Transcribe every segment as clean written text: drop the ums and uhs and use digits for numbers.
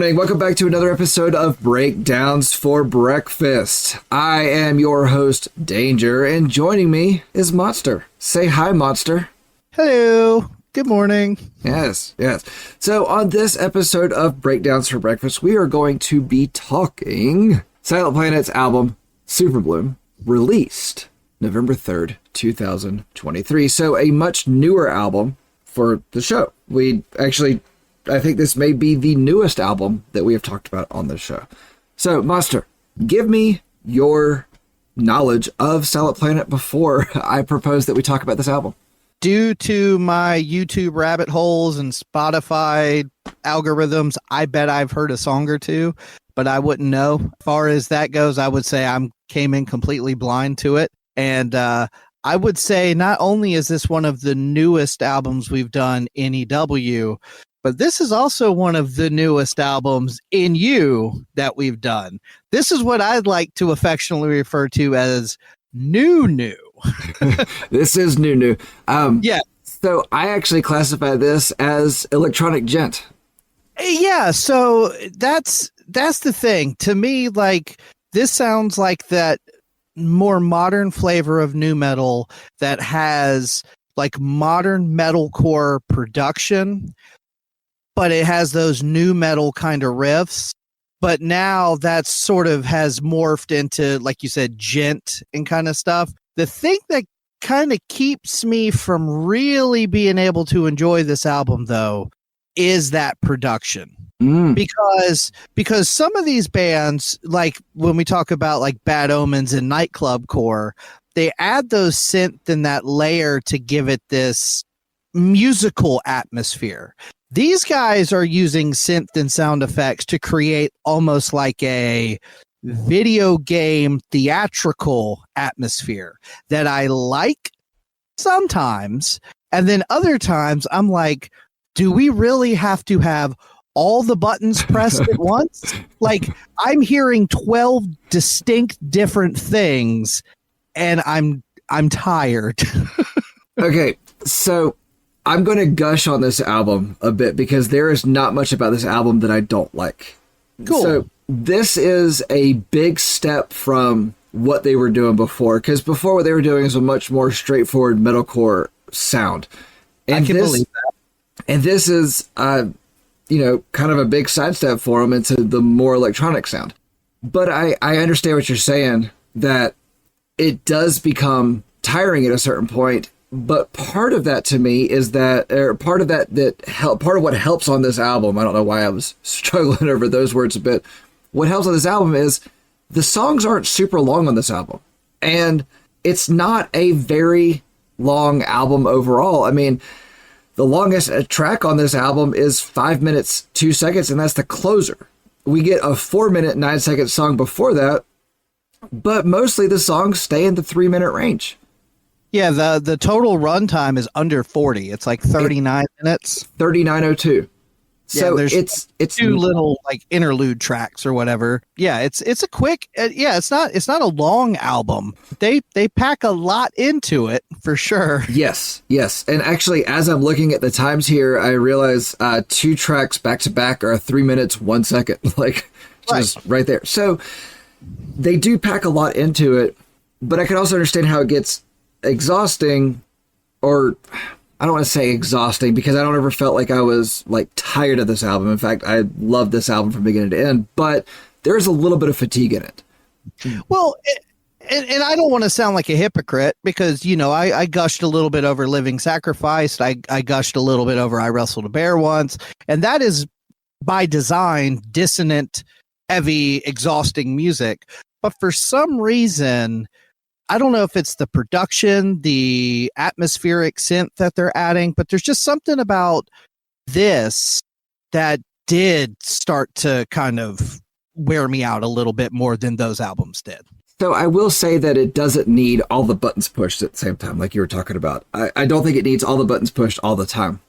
morning. Welcome back to another episode of Breakdowns for Breakfast. I am your host, Danger, and joining me is Monster. Say hi, Monster. Hello. Good morning. Yes. So on this episode of Breakdowns for Breakfast, we are going to be talking Silent Planet's album, Superbloom, released November 3rd, 2023. So a much newer album for the show. I think this may be the newest album that we have talked about on this show. So, Monster, give me your knowledge of Silent Planet before I propose that we talk about this album. Due to my YouTube rabbit holes and Spotify algorithms, I bet I've heard a song or two, but I wouldn't know. As far as that goes, I would say I came in completely blind to it. And I would say not only is this one of the newest albums we've done in EW, but this is also one of the newest albums in you that we've done. This is what I'd like to affectionately refer to as new. This is new. Yeah. So I actually classify this as electronic gent. Yeah. So that's the thing. To me, like, this sounds like that more modern flavor of nu metal that has like modern metalcore production, but it has those nu metal kind of riffs. But now that sort of has morphed into, like you said, gent and kind of stuff. The thing that kind of keeps me from really being able to enjoy this album, though, is that production. Because some of these bands, like when we talk about like Bad Omens and Nightclub Core, they add those synth and that layer to give it this musical atmosphere. These guys are using synth and sound effects to create almost like a video game theatrical atmosphere that I like sometimes. And then other times I'm like, do we really have to have all the buttons pressed at once? Like, I'm hearing 12 distinct different things and I'm tired. Okay, so I'm going to gush on this album a bit because there is not much about this album that I don't like. Cool. So this is a big step from what they were doing before, because before what they were doing is a much more straightforward metalcore sound. And I can believe that. And this is, kind of a big sidestep for them into the more electronic sound. But I understand what you're saying, that it does become tiring at a certain point. But part of that to me is that, or part of what helps on this album, I don't know why I was struggling over those words a bit. What helps on this album is the songs aren't super long on this album. And it's not a very long album overall. I mean, the longest track on this album is 5 minutes, 2 seconds, and that's the closer. We get a 4-minute, 9-second song before that, but mostly the songs stay in the 3-minute range. Yeah, the total runtime is under 40. It's like 39 minutes. 39:02. So there's it's two little like interlude tracks or whatever. Yeah, it's a quick. It's not a long album. They pack a lot into it for sure. Yes. And actually, as I'm looking at the times here, I realize 2 tracks back to back are 3 minutes, 1 second, like just right there. So they do pack a lot into it, but I can also understand how it gets exhausting, or I don't want to say exhausting because I don't ever felt like I was like tired of this album. In fact, I love this album from beginning to end, but there's a little bit of fatigue in it. Well, and I don't want to sound like a hypocrite because, I gushed a little bit over Living Sacrificed. I gushed a little bit over I Wrestled a Bear Once. And that is by design, dissonant, heavy, exhausting music. But for some reason, I don't know if it's the production, the atmospheric synth that they're adding, but there's just something about this that did start to kind of wear me out a little bit more than those albums did. So I will say that it doesn't need all the buttons pushed at the same time, like you were talking about. I don't think it needs all the buttons pushed all the time.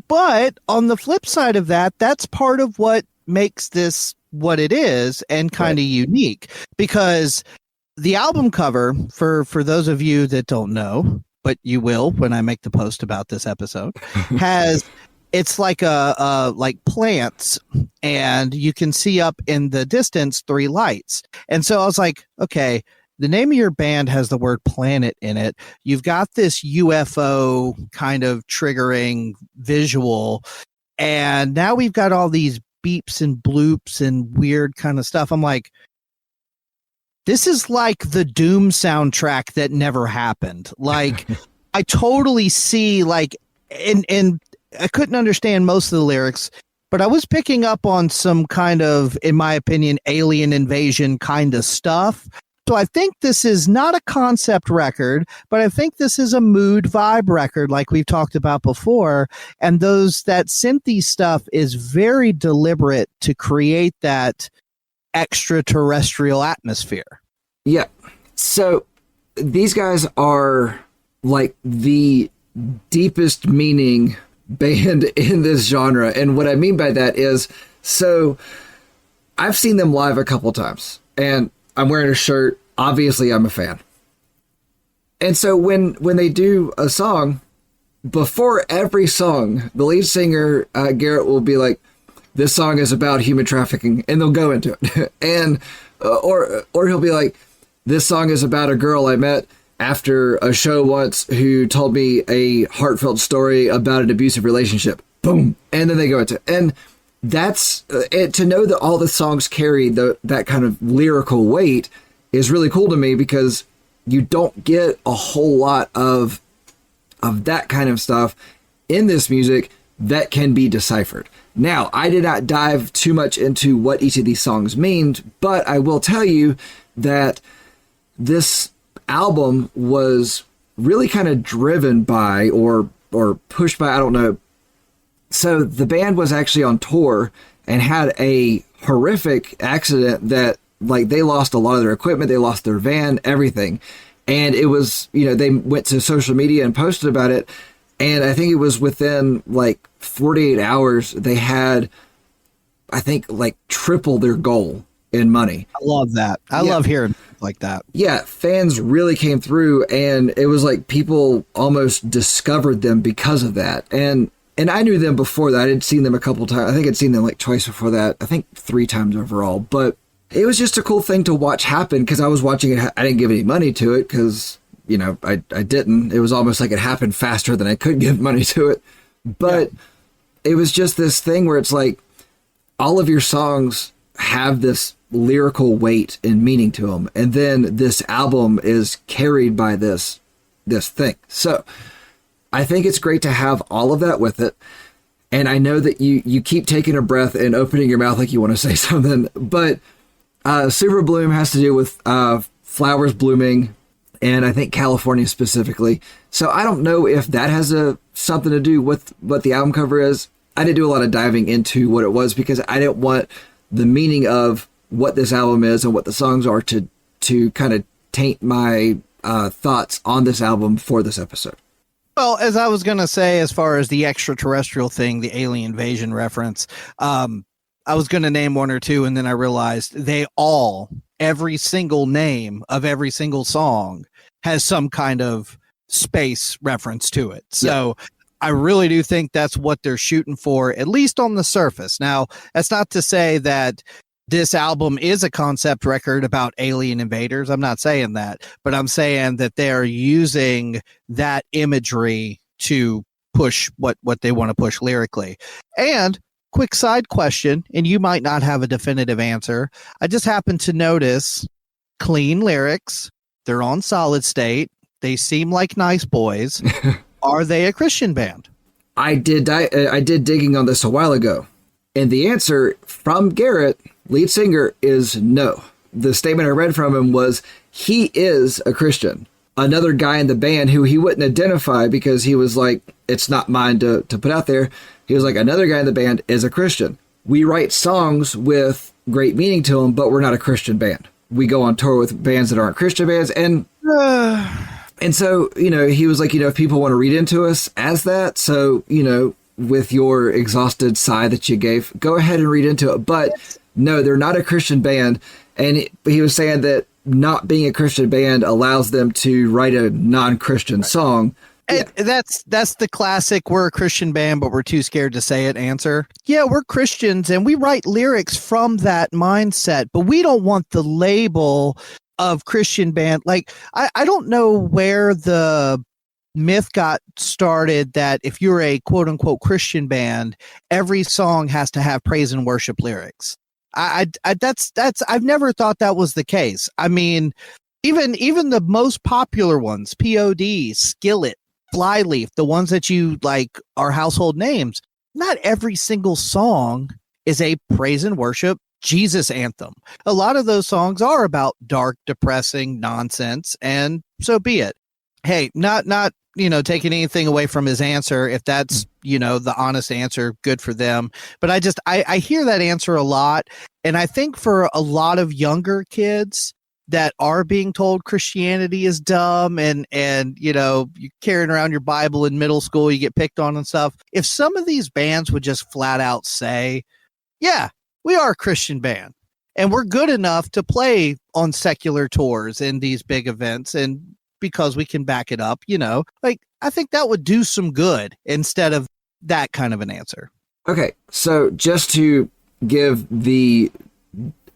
But on the flip side of that, that's part of what makes this what it is and kind of unique, because the album cover, for those of you that don't know, but you will when I make the post about this episode, has it's like like plants, and you can see up in the distance 3 lights. And so I was like, okay, the name of your band has the word planet in it. You've got this UFO kind of triggering visual, and now we've got all these beeps and bloops and weird kind of stuff. I'm like, this is like the Doom soundtrack that never happened. Like, I totally see, like, and I couldn't understand most of the lyrics, but I was picking up on some kind of, in my opinion, alien invasion kind of stuff. So I think this is not a concept record, but I think this is a mood vibe record like we've talked about before. And that synthy stuff is very deliberate to create that extraterrestrial atmosphere. Yeah. So these guys are like the deepest meaning band in this genre. And what I mean by that is, so I've seen them live a couple times, and I'm wearing a shirt. Obviously, I'm a fan. And so when they do a song, before every song, the lead singer, Garrett, will be like, this song is about human trafficking, and they'll go into it. And or he'll be like, this song is about a girl I met after a show once who told me a heartfelt story about an abusive relationship. Boom. And then they go into it. And that's it. To know that all the songs carry that kind of lyrical weight is really cool to me, because you don't get a whole lot of that kind of stuff in this music that can be deciphered. Now, I did not dive too much into what each of these songs means, but I will tell you that this album was really kind of driven by or pushed by, I don't know. So the band was actually on tour and had a horrific accident that, like, they lost a lot of their equipment, they lost their van, everything. And it was, they went to social media and posted about it. And I think it was within like 48 hours, they had, I think, like triple their goal in money. I love that. I love hearing like that. Yeah, fans really came through, and it was like people almost discovered them because of that. And I knew them before that. I had seen them a couple times. I think I'd seen them like twice before that. I think 3 times overall. But it was just a cool thing to watch happen, because I was watching it. I didn't give any money to it because, I didn't. It was almost like it happened faster than I could give money to it. But it was just this thing where it's like all of your songs have this lyrical weight and meaning to them. And then this album is carried by this thing. So I think it's great to have all of that with it. And I know that you keep taking a breath and opening your mouth like you want to say something, but Superbloom has to do with flowers blooming, and I think California specifically. So I don't know if that has something to do with what the album cover is. I didn't do a lot of diving into what it was, because I didn't want the meaning of what this album is and what the songs are to kind of taint my thoughts on this album for this episode. Well, as I was going to say, as far as the extraterrestrial thing, the alien invasion reference, I was going to name 1 or 2, and then I realized every single name of every single song has some kind of space reference to it. So I really do think that's what they're shooting for, at least on the surface. Now, that's not to say that this album is a concept record about alien invaders. I'm not saying that, but I'm saying that they're using that imagery to push what they want to push lyrically. And quick side question, and you might not have a definitive answer. I just happened to notice clean lyrics. They're on Solid State. They seem like nice boys. Are they a Christian band? I did digging on this a while ago, and the answer from Garrett, lead singer, is no. The statement I read from him was he is a Christian. Another guy in the band who he wouldn't identify because he was like, it's not mine to put out there. He was like, another guy in the band is a Christian. We write songs with great meaning to them, but we're not a Christian band. We go on tour with bands that aren't Christian bands. And so, he was like, if people want to read into us as that, so, with your exhausted sigh that you gave, go ahead and read into it. But no, they're not a Christian band. And he was saying that not being a Christian band allows them to write a non-Christian song. And that's the classic we're a Christian band, but we're too scared to say it answer. Yeah, we're Christians and we write lyrics from that mindset, but we don't want the label of Christian band. Like, I don't know where the myth got started that if you're a quote unquote Christian band, every song has to have praise and worship lyrics. That's I've never thought that was the case. I mean, even the most popular ones, POD, Skillet, Flyleaf, the ones that you like are household names, not every single song is a praise and worship Jesus anthem. A lot of those songs are about dark, depressing nonsense, and so be it. Hey, not taking anything away from his answer. If that's, the honest answer, good for them. But I hear that answer a lot. And I think for a lot of younger kids that are being told Christianity is dumb and you're carrying around your Bible in middle school, you get picked on and stuff. If some of these bands would just flat out say, yeah, we are a Christian band and we're good enough to play on secular tours in these big events, and because we can back it up, I think that would do some good instead of that kind of an answer. Okay, so just to give the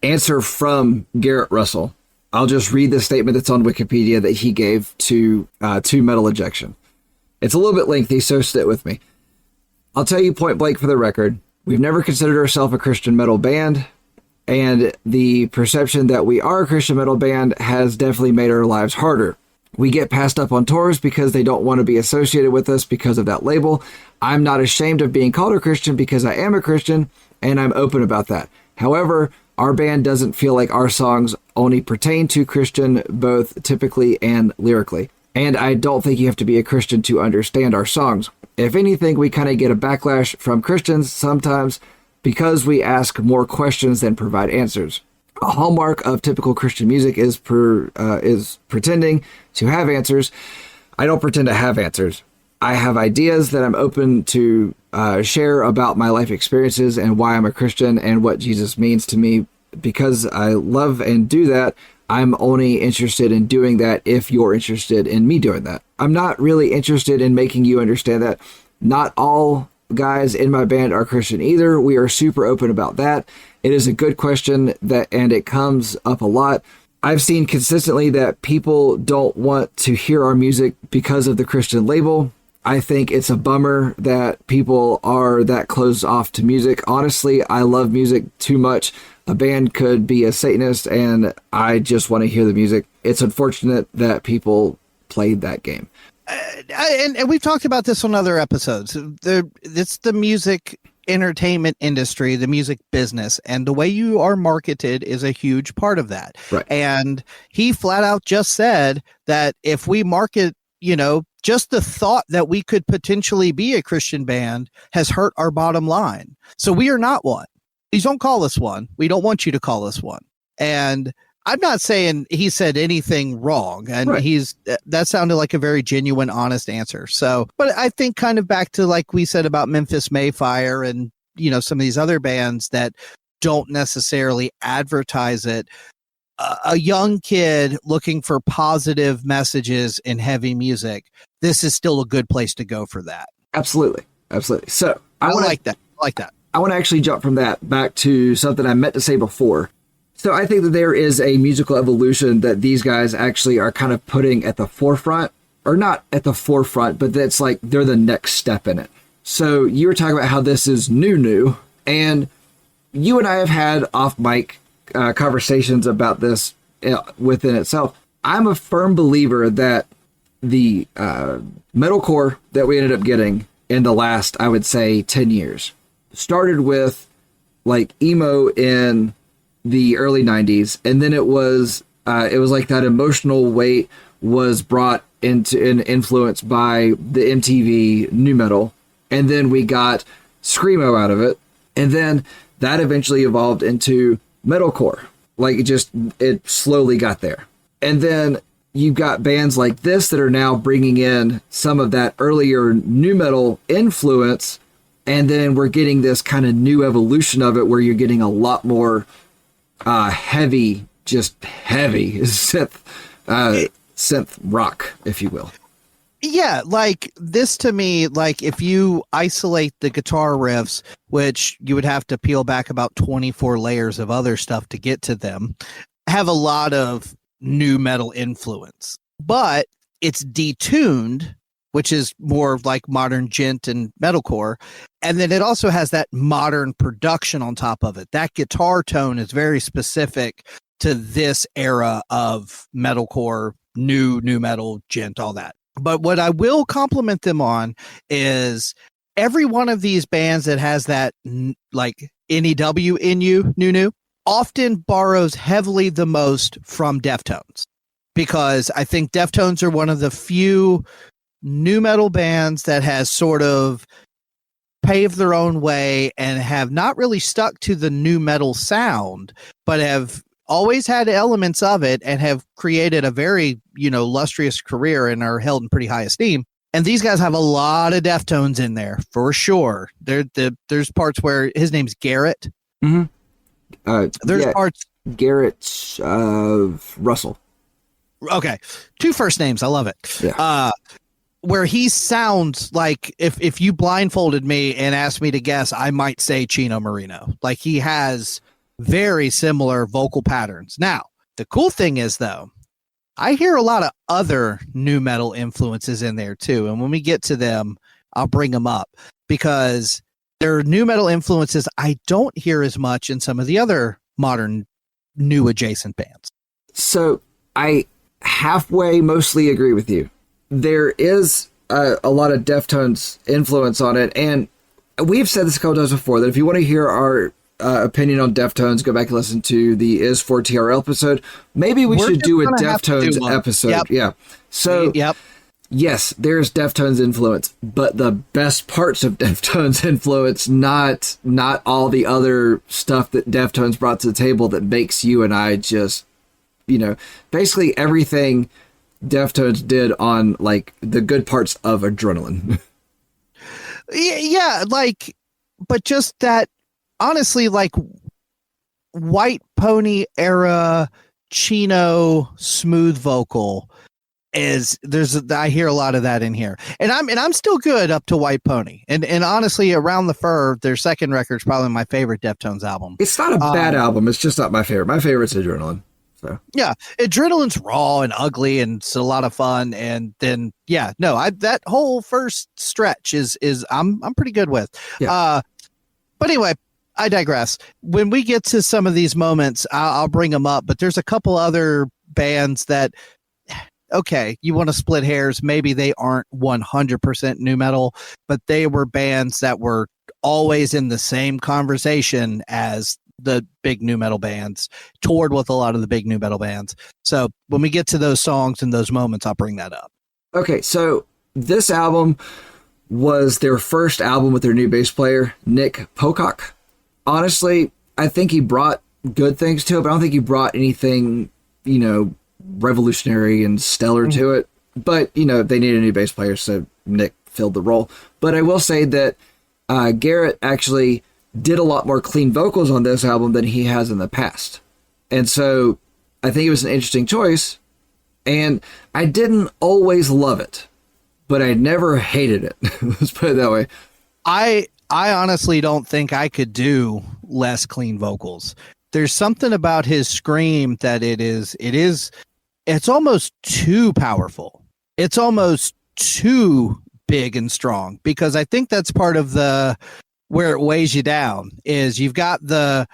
answer from Garrett Russell, I'll just read the statement that's on Wikipedia that he gave to Metal Ejection. It's a little bit lengthy, so sit with me. I'll tell you point blank for the record, we've never considered ourselves a Christian metal band, and the perception that we are a Christian metal band has definitely made our lives harder. We get passed up on tours because they don't want to be associated with us because of that label. I'm not ashamed of being called a Christian because I am a Christian, and I'm open about that. However, our band doesn't feel like our songs only pertain to Christian, both typically and lyrically. And I don't think you have to be a Christian to understand our songs. If anything, we kind of get a backlash from Christians sometimes because we ask more questions than provide answers. A hallmark of typical Christian music is pretending to have answers. I don't pretend to have answers. I have ideas that I'm open to share about my life experiences and why I'm a Christian and what Jesus means to me. Because I love and do that, I'm only interested in doing that if you're interested in me doing that. I'm not really interested in making you understand that. Not all guys in my band are Christian either. We are super open about that. It is a good question and it comes up a lot. I've seen consistently that people don't want to hear our music because of the Christian label. I think it's a bummer that people are that closed off to music. Honestly, I love music too much. A band could be a Satanist and I just want to hear the music. It's unfortunate that people played that game. And we've talked about this on other episodes. It's the music entertainment industry, the music business, and the way you are marketed is a huge part of that. Right. And he flat out just said that if we market, just the thought that we could potentially be a Christian band has hurt our bottom line. So we are not one. Please don't call us one. We don't want you to call us one. And I'm not saying he said anything wrong, and right. That sounded like a very genuine, honest answer. So, but I think kind of back to like we said about Memphis Mayfire and, some of these other bands that don't necessarily advertise it. A young kid looking for positive messages in heavy music, this is still a good place to go for that. Absolutely. Absolutely. So I like that. I want to actually jump from that back to something I meant to say before. So I think that there is a musical evolution that these guys actually are kind of putting at the forefront, or not at the forefront, but that's like they're the next step in it. So you were talking about how this is new, and you and I have had off mic conversations about this within itself. I'm a firm believer that the metalcore that we ended up getting in the last, I would say, 10 years started with like emo in the early 90s, and then it was like that emotional weight was brought into and influenced by the MTV nu metal, and then we got screamo out of it, and then that eventually evolved into metalcore. Like it slowly got there, and then you've got bands like this that are now bringing in some of that earlier nu metal influence, and then we're getting this kind of new evolution of it where you're getting a lot more heavy synth rock, if you will. Yeah, like this to me, like if you isolate the guitar riffs, which you would have to peel back about 24 layers of other stuff to get to them, have a lot of new metal influence. But it's detuned, which is more like modern gent and metalcore. And then it also has that modern production on top of it. That guitar tone is very specific to this era of metalcore, new metal, gent, all that. But what I will compliment them on is every one of these bands that has that like NEW in you, new, often borrows heavily the most from Deftones. Because I think Deftones are one of the few new metal bands that has sort of paved their own way and have not really stuck to the new metal sound, but have always had elements of it and have created a very, lustrous career and are held in pretty high esteem. And these guys have a lot of Deftones in there for sure. There's parts where his name's Garrett. Mm-hmm. There's parts. Garrett Russell. Okay. 2 first names. I love it. Yeah. Where he sounds like if you blindfolded me and asked me to guess, I might say Chino Marino. Like he has very similar vocal patterns. Now, the cool thing is, though, I hear a lot of other new metal influences in there, too. And when we get to them, I'll bring them up because there are new metal influences I don't hear as much in some of the other modern new adjacent bands. So I halfway mostly agree with you. There is a lot of Deftones influence on it. And we've said this a couple times before that if you want to hear our opinion on Deftones, go back and listen to the Is for TRL episode. Maybe we're should do a Deftones episode. Yep. Yeah. So, yes, there's Deftones influence, but the best parts of Deftones influence, not all the other stuff that Deftones brought to the table that makes you and I just, basically everything Deftones did on like the good parts of Adrenaline. Yeah, but just that. Honestly, like White Pony era Chino smooth vocal I hear a lot of that in here, and I'm still good up to White Pony, and honestly, Around the Fur, their second record, is probably my favorite Deftones album. It's not a bad album. It's just not my favorite. My favorite's Adrenaline. So yeah, Adrenaline's raw and ugly, and it's a lot of fun. And then that whole first stretch is I'm pretty good with. Yeah. But anyway. I digress. When we get to some of these moments, I'll bring them up, but there's a couple other bands that, okay, you want to split hairs. Maybe they aren't 100% new metal, but they were bands that were always in the same conversation as the big new metal bands, toured with a lot of the big new metal bands. So when we get to those songs and those moments, I'll bring that up. Okay, so this album was their first album with their new bass player, Nick Pocock. Honestly, I think he brought good things to it, but I don't think he brought anything, revolutionary and stellar to it. But, they needed a new bass player, so Nick filled the role. But I will say that Garrett actually did a lot more clean vocals on this album than he has in the past. And so I think it was an interesting choice. And I didn't always love it, but I never hated it. Let's put it that way. I honestly don't think I could do less clean vocals. There's something about his scream that it's almost too powerful. It's almost too big and strong, because I think that's part of where it weighs you down is you've got the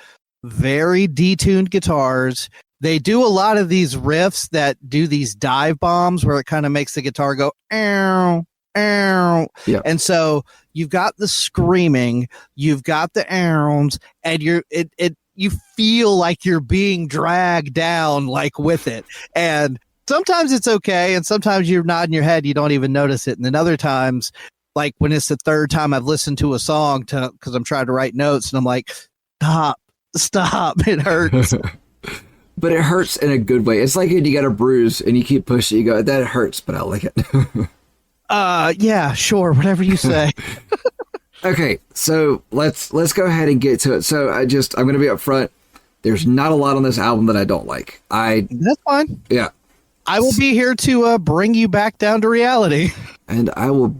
very detuned guitars. They do a lot of these riffs that do these dive bombs where it kind of makes the guitar go, ow. Yeah. And so you've got the screaming, you've got the ounds, and you feel like you're being dragged down like with it. And sometimes it's okay, and sometimes you're nodding your head, you don't even notice it. And then other times, like when it's the third time I've listened to a song because I'm trying to write notes, and I'm like, stop, it hurts. But it hurts in a good way. It's like when you got a bruise and you keep pushing, you go, that hurts, but I like it. Yeah, sure, whatever you say. Okay, so let's go ahead and get to it. So I'm going to be up front. There's not a lot on this album that I don't like. That's fine. Yeah. I will be here to bring you back down to reality. And I will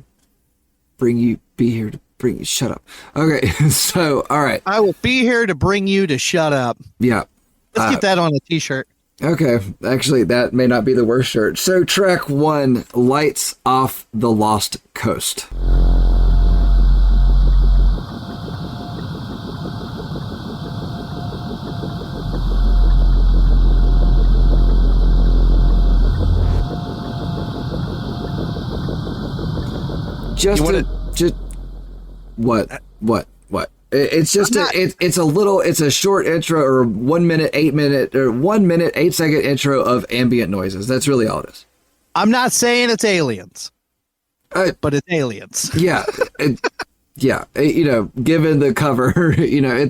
be here to bring you. Shut up. Okay, so, all right. I will be here to bring you to shut up. Yeah. Let's get that on a t-shirt. Okay, actually, that may not be the worst shirt. So, track 1, Lights Off the Lost Coast. Just what? It's just it's a short intro, or 1 minute, 8 minute, or 1 minute, 8 second intro of ambient noises. That's really all it is. I'm not saying it's aliens, but it's aliens. Yeah, you know, given the cover, you know,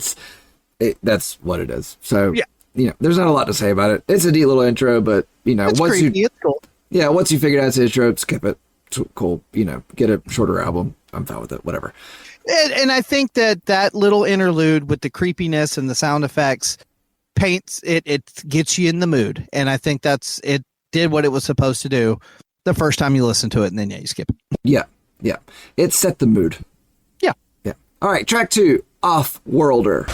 that's what it is. So yeah, you know, there's not a lot to say about it. It's a neat little intro, but you know, it's cool. Yeah, once you figure out it's an intro, skip it. It's cool, you know, get a shorter album. I'm fine with it. Whatever. And I think that little interlude with the creepiness and the sound effects paints it gets you in the mood. And I think it did what it was supposed to do the first time you listen to it, and then you skip it. Yeah. It set the mood. Yeah. All right, track 2, Off-Worlder.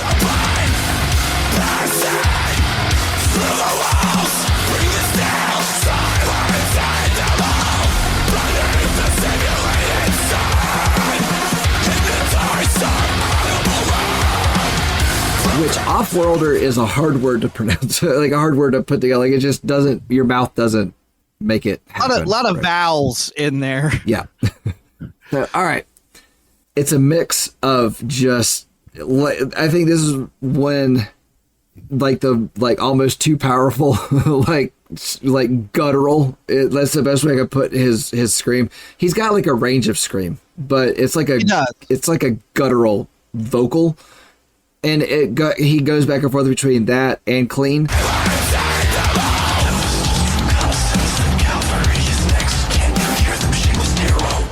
Which Off-Worlder is a hard word to pronounce, like a hard word to put together. Like it just doesn't, your mouth doesn't make it happen. A lot of vowels in there. Yeah. So, all right. It's a mix of just, I think this is when like almost too powerful, like guttural. That's the best way I could put his scream. He's got like a range of scream, but it's like a guttural vocal. And he goes back and forth between that and clean.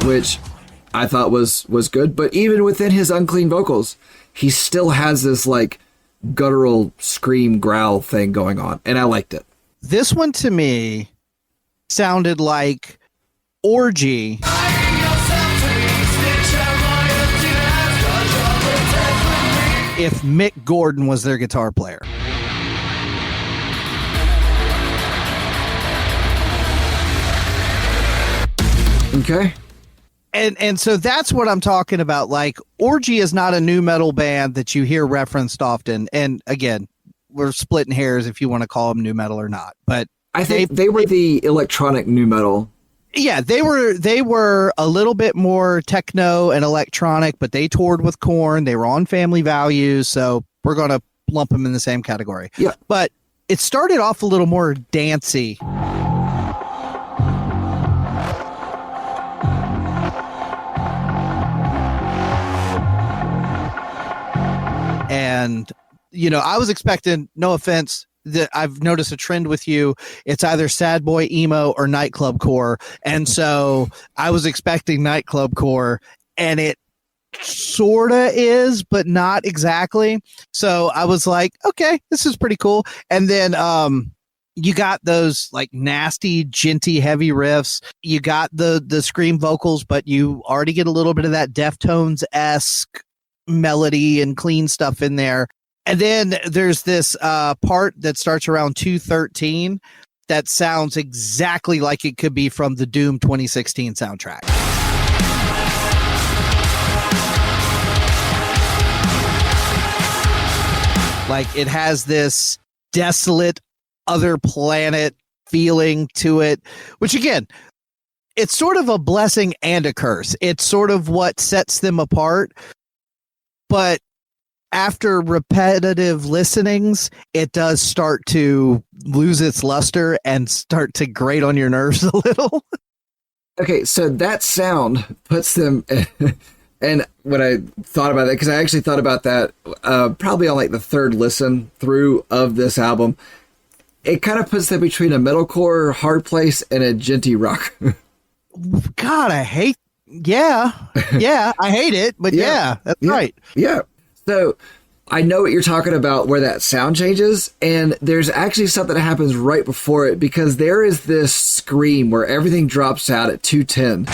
Which I thought was good. But even within his unclean vocals, he still has this like guttural scream growl thing going on. And I liked it. This one to me sounded like Orgy. If Mick Gordon was their guitar player. Okay. And so that's what I'm talking about. Like, Orgy is not a nu metal band that you hear referenced often. And again, we're splitting hairs if you want to call them nu metal or not. But I think they were the electronic nu metal. Yeah, they were a little bit more techno and electronic, but they toured with Korn. They were on Family Values, so we're going to lump them in the same category. Yeah. But it started off a little more dancey. And, you know, I was expecting, no offense, that I've noticed a trend with you. It's either sad boy emo or nightclub core. And so I was expecting nightclub core, and it sorta is, but not exactly. So I was like, okay, this is pretty cool. And then you got those like nasty, djenty, heavy riffs. You got the scream vocals, but you already get a little bit of that Deftones-esque melody and clean stuff in there. And then there's this part that starts around 2:13 that sounds exactly like it could be from the Doom 2016 soundtrack. Like, it has this desolate other planet feeling to it, which again, it's sort of a blessing and a curse. It's sort of what sets them apart. But after repetitive listenings, it does start to lose its luster and start to grate on your nerves a little. Okay, so that sound puts them, and when I thought about that, because I actually thought about that probably on like the third listen through of this album, it kind of puts them between a metalcore hard place and a djenty rock. God, I hate, I hate it, but yeah, that's right. Yeah. So I know what you're talking about where that sound changes, and there's actually something that happens right before it, because there is this scream where everything drops out at 210.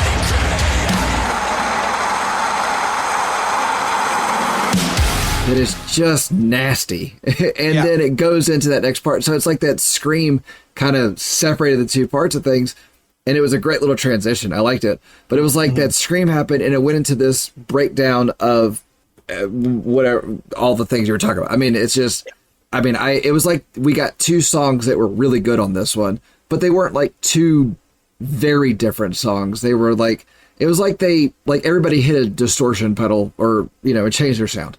It is just nasty. And then it goes into that next part. So it's like that scream kind of separated the two parts of things. And it was a great little transition. I liked it. But it was like that scream happened and it went into this breakdown of whatever, all the things you were talking about. I mean, it's just, it was like we got two songs that were really good on this one, but they weren't like two very different songs. They were like, it was like everybody hit a distortion pedal or, it changed their sound.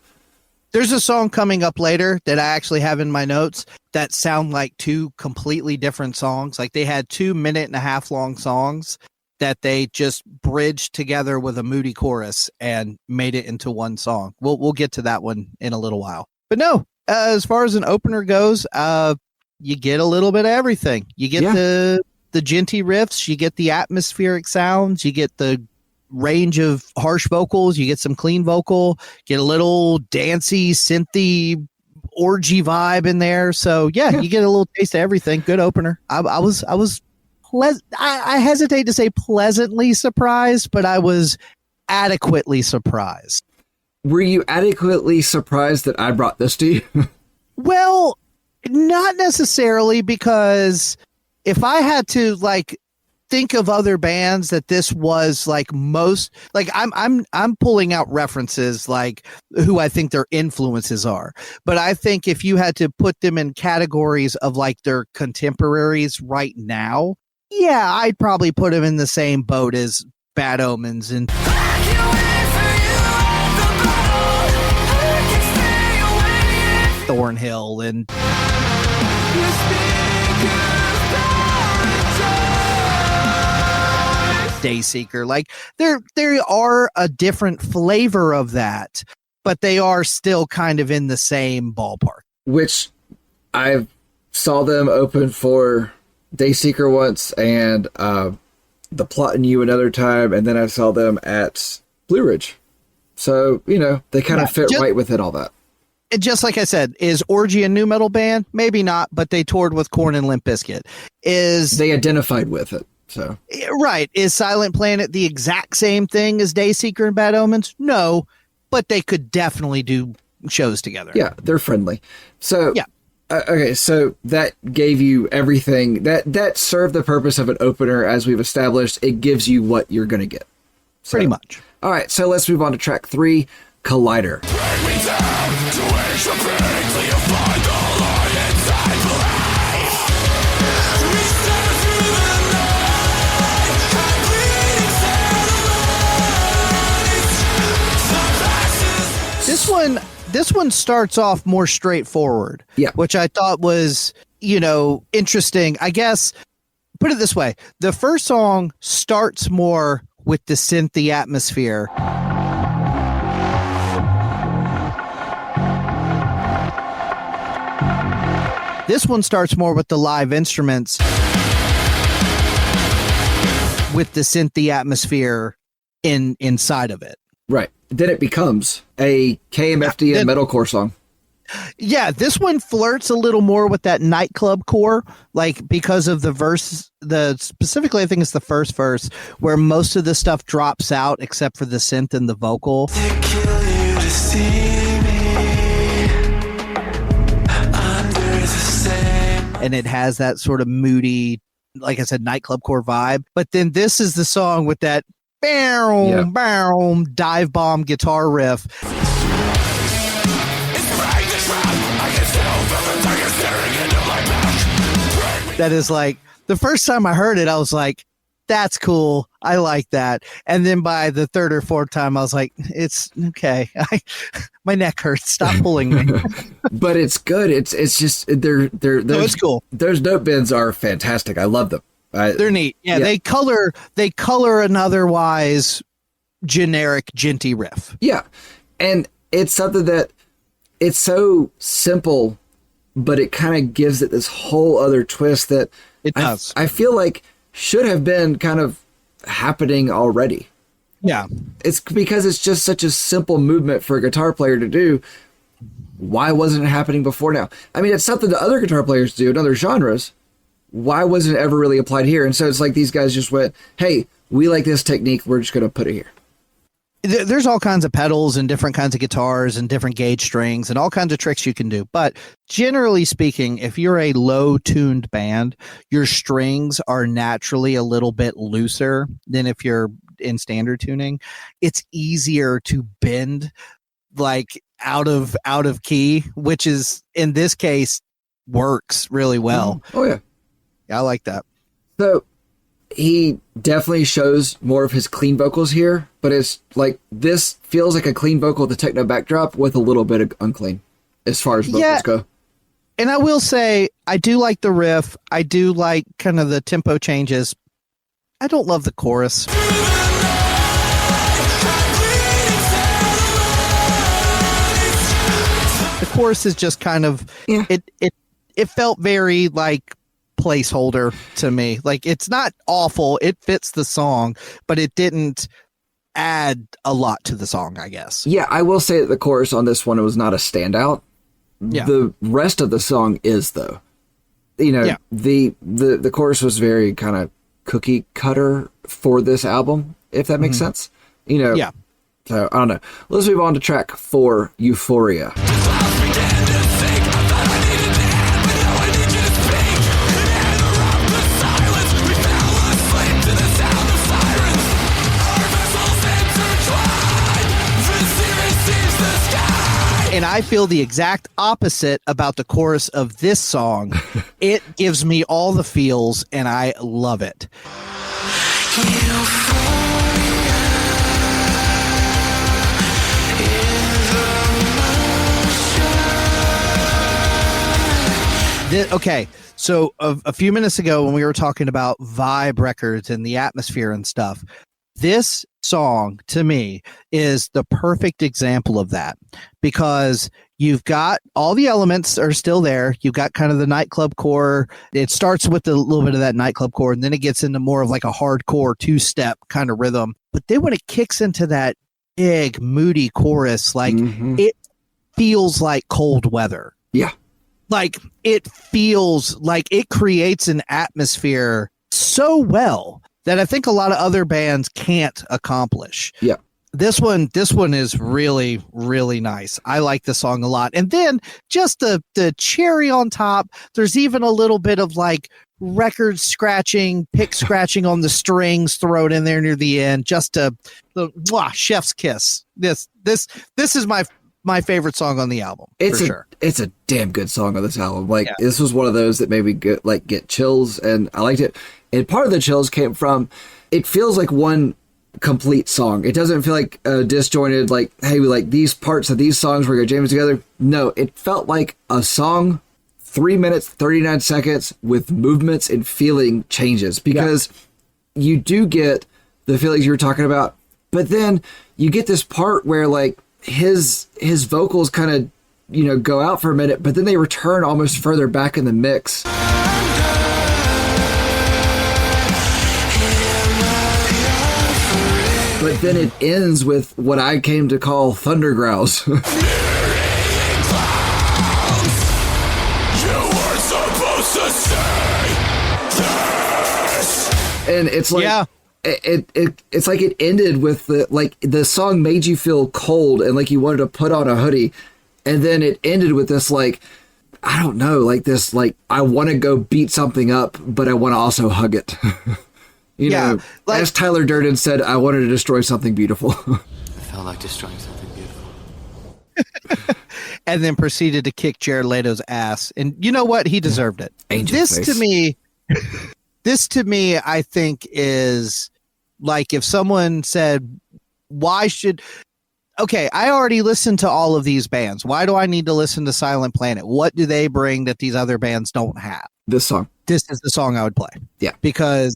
There's a song coming up later that I actually have in my notes that sound like two completely different songs. Like they had 2 minute-and-a-half long songs that they just bridged together with a moody chorus and made it into one song. We'll get to that one in a little while. But no, as far as an opener goes, you get a little bit of everything. You get the djenty riffs, you get the atmospheric sounds, you get the range of harsh vocals, you get some clean vocal, get a little dancey, synthy, orgy vibe in there. So you get a little taste of everything. Good opener. I hesitate to say pleasantly surprised, but I was adequately surprised. Were you adequately surprised that I brought this to you? Well, not necessarily, because if I had to think of other bands that this was most I'm pulling out references who I think their influences are, but I think if you had to put them in categories of their contemporaries right now, I'd probably put them in the same boat as Bad Omens and Thornhill and Dayseeker. They are a different flavor of that, but they are still kind of in the same ballpark. Which I saw them open for Dayseeker once and The Plot in You another time, and then I saw them at Blue Ridge. So, they kind of fit right within all that. Just like I said, is Orgy a new metal band? Maybe not, but they toured with Korn and Limp Bizkit. They identified with it. So right. Is Silent Planet the exact same thing as Dayseeker and Bad Omens? No, but they could definitely do shows together. Yeah, they're friendly. So okay, so that gave you everything that served the purpose of an opener, as we've established. It gives you what you're going to get. So, pretty much. All right, so let's move on to track 3, Collider. This one starts off more straightforward, which I thought was, interesting. I guess, put it this way. The first song starts more with the synthy atmosphere. This one starts more with the live instruments, with the synthy atmosphere inside of it. Right. Then it becomes a KMFDM metalcore song. Yeah, this one flirts a little more with that nightclub core, because of the verse. Specifically, I think it's the first verse where most of the stuff drops out except for the synth and the vocal. And it has that sort of moody, like I said, nightclub core vibe. But then this is the song with that dive bomb guitar riff. That is the first time I heard it, I was like, that's cool. I like that. And then by the third or fourth time, I was like, it's okay. My neck hurts. Stop pulling me. But it's good. It's just it's cool. Those note bends are fantastic. I love them. They're neat. Yeah, they color an otherwise generic djenty riff. Yeah, and it's something that it's so simple, but it kind of gives it this whole other twist that it does. I feel like should have been kind of happening already. Yeah, it's because it's just such a simple movement for a guitar player to do. Why wasn't it happening before now? I mean, it's something that other guitar players do in other genres. Why wasn't it ever really applied here? And so it's like these guys just went, hey, we like this technique. We're just going to put it here. There's all kinds of pedals and different kinds of guitars and different gauge strings and all kinds of tricks you can do. But generally speaking, if you're a low tuned band, your strings are naturally a little bit looser than if you're in standard tuning. It's easier to bend like out of key, which is in this case works really well. Oh yeah. I like that. So he definitely shows more of his clean vocals here, but it's like this feels like a clean vocal with the techno backdrop with a little bit of unclean as far as vocals go. And I will say, I do like the riff. I do like kind of the tempo changes. I don't love the chorus. The chorus is just kind of, it felt very like placeholder to me. Like, it's not awful, it fits the song, but it didn't add a lot to the song, I guess. Yeah, I will say that the chorus on this one was not a standout. Yeah. The rest of the song is, though. You know, the chorus was very kind of cookie cutter for this album, if that makes sense. You know, so I don't know. Let's move on to track 4, Euphoria. And I feel the exact opposite about the chorus of this song. It gives me all the feels, and I love it. Okay, so a few minutes ago when we were talking about vibe records and the atmosphere and stuff, this song to me is the perfect example of that, because you've got all the elements are still there. You've got kind of the nightclub core. It starts with a little bit of that nightclub core, and then it gets into more of like a hardcore 2-step kind of rhythm. But then when it kicks into that big moody chorus, like it feels like cold weather. Yeah. Like it feels like it creates an atmosphere so well that I think a lot of other bands can't accomplish. Yeah. This one is really, really nice. I like the song a lot. And then just the cherry on top, there's even a little bit of like record scratching, pick scratching on the strings thrown in there near the end. Just the chef's kiss. This is my favorite song on the album. It's a damn good song on this album. Like this was one of those that made me get chills, and I liked it. And part of the chills came from, it feels like one complete song. It doesn't feel like disjointed, like, hey, we like these parts of these songs, we're going to jam it together. No, it felt like a song, 3 minutes, 39 seconds with movements and feeling changes, because you do get the feelings you were talking about, but then you get this part where like his vocals kind of, you know, go out for a minute, but then they return almost further back in the mix. But then it ends with what I came to call thunder growls. And it's like it's like it ended with the song made you feel cold and like you wanted to put on a hoodie, and then it ended with this like, I don't know, like this like, I want to go beat something up, but I want to also hug it. You know, like, as Tyler Durden said, I wanted to destroy something beautiful. I felt like destroying something beautiful. And then proceeded to kick Jared Leto's ass. And you know what? He deserved it. This to me, I think is like if someone said, okay, I already listened to all of these bands. Why do I need to listen to Silent Planet? What do they bring that these other bands don't have? This song. This is the song I would play. Yeah. Because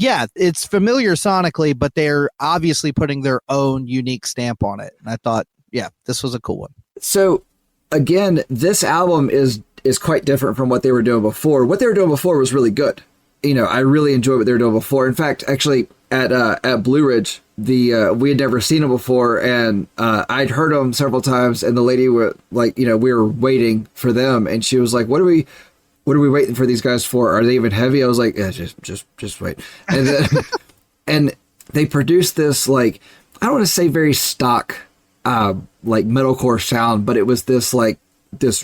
it's familiar sonically, but they're obviously putting their own unique stamp on it. And I thought, this was a cool one. So again, this album is quite different from what they were doing before. What they were doing before was really good. You know, I really enjoyed what they were doing before. In fact, actually, at Blue Ridge. We had never seen them before, and I'd heard them several times. And the lady was like, we were waiting for them, and she was like, "What are we waiting for these guys for? Are they even heavy?" I was like, "Yeah, just wait." And then, and they produced this, like, I don't want to say very stock like metalcore sound, but it was this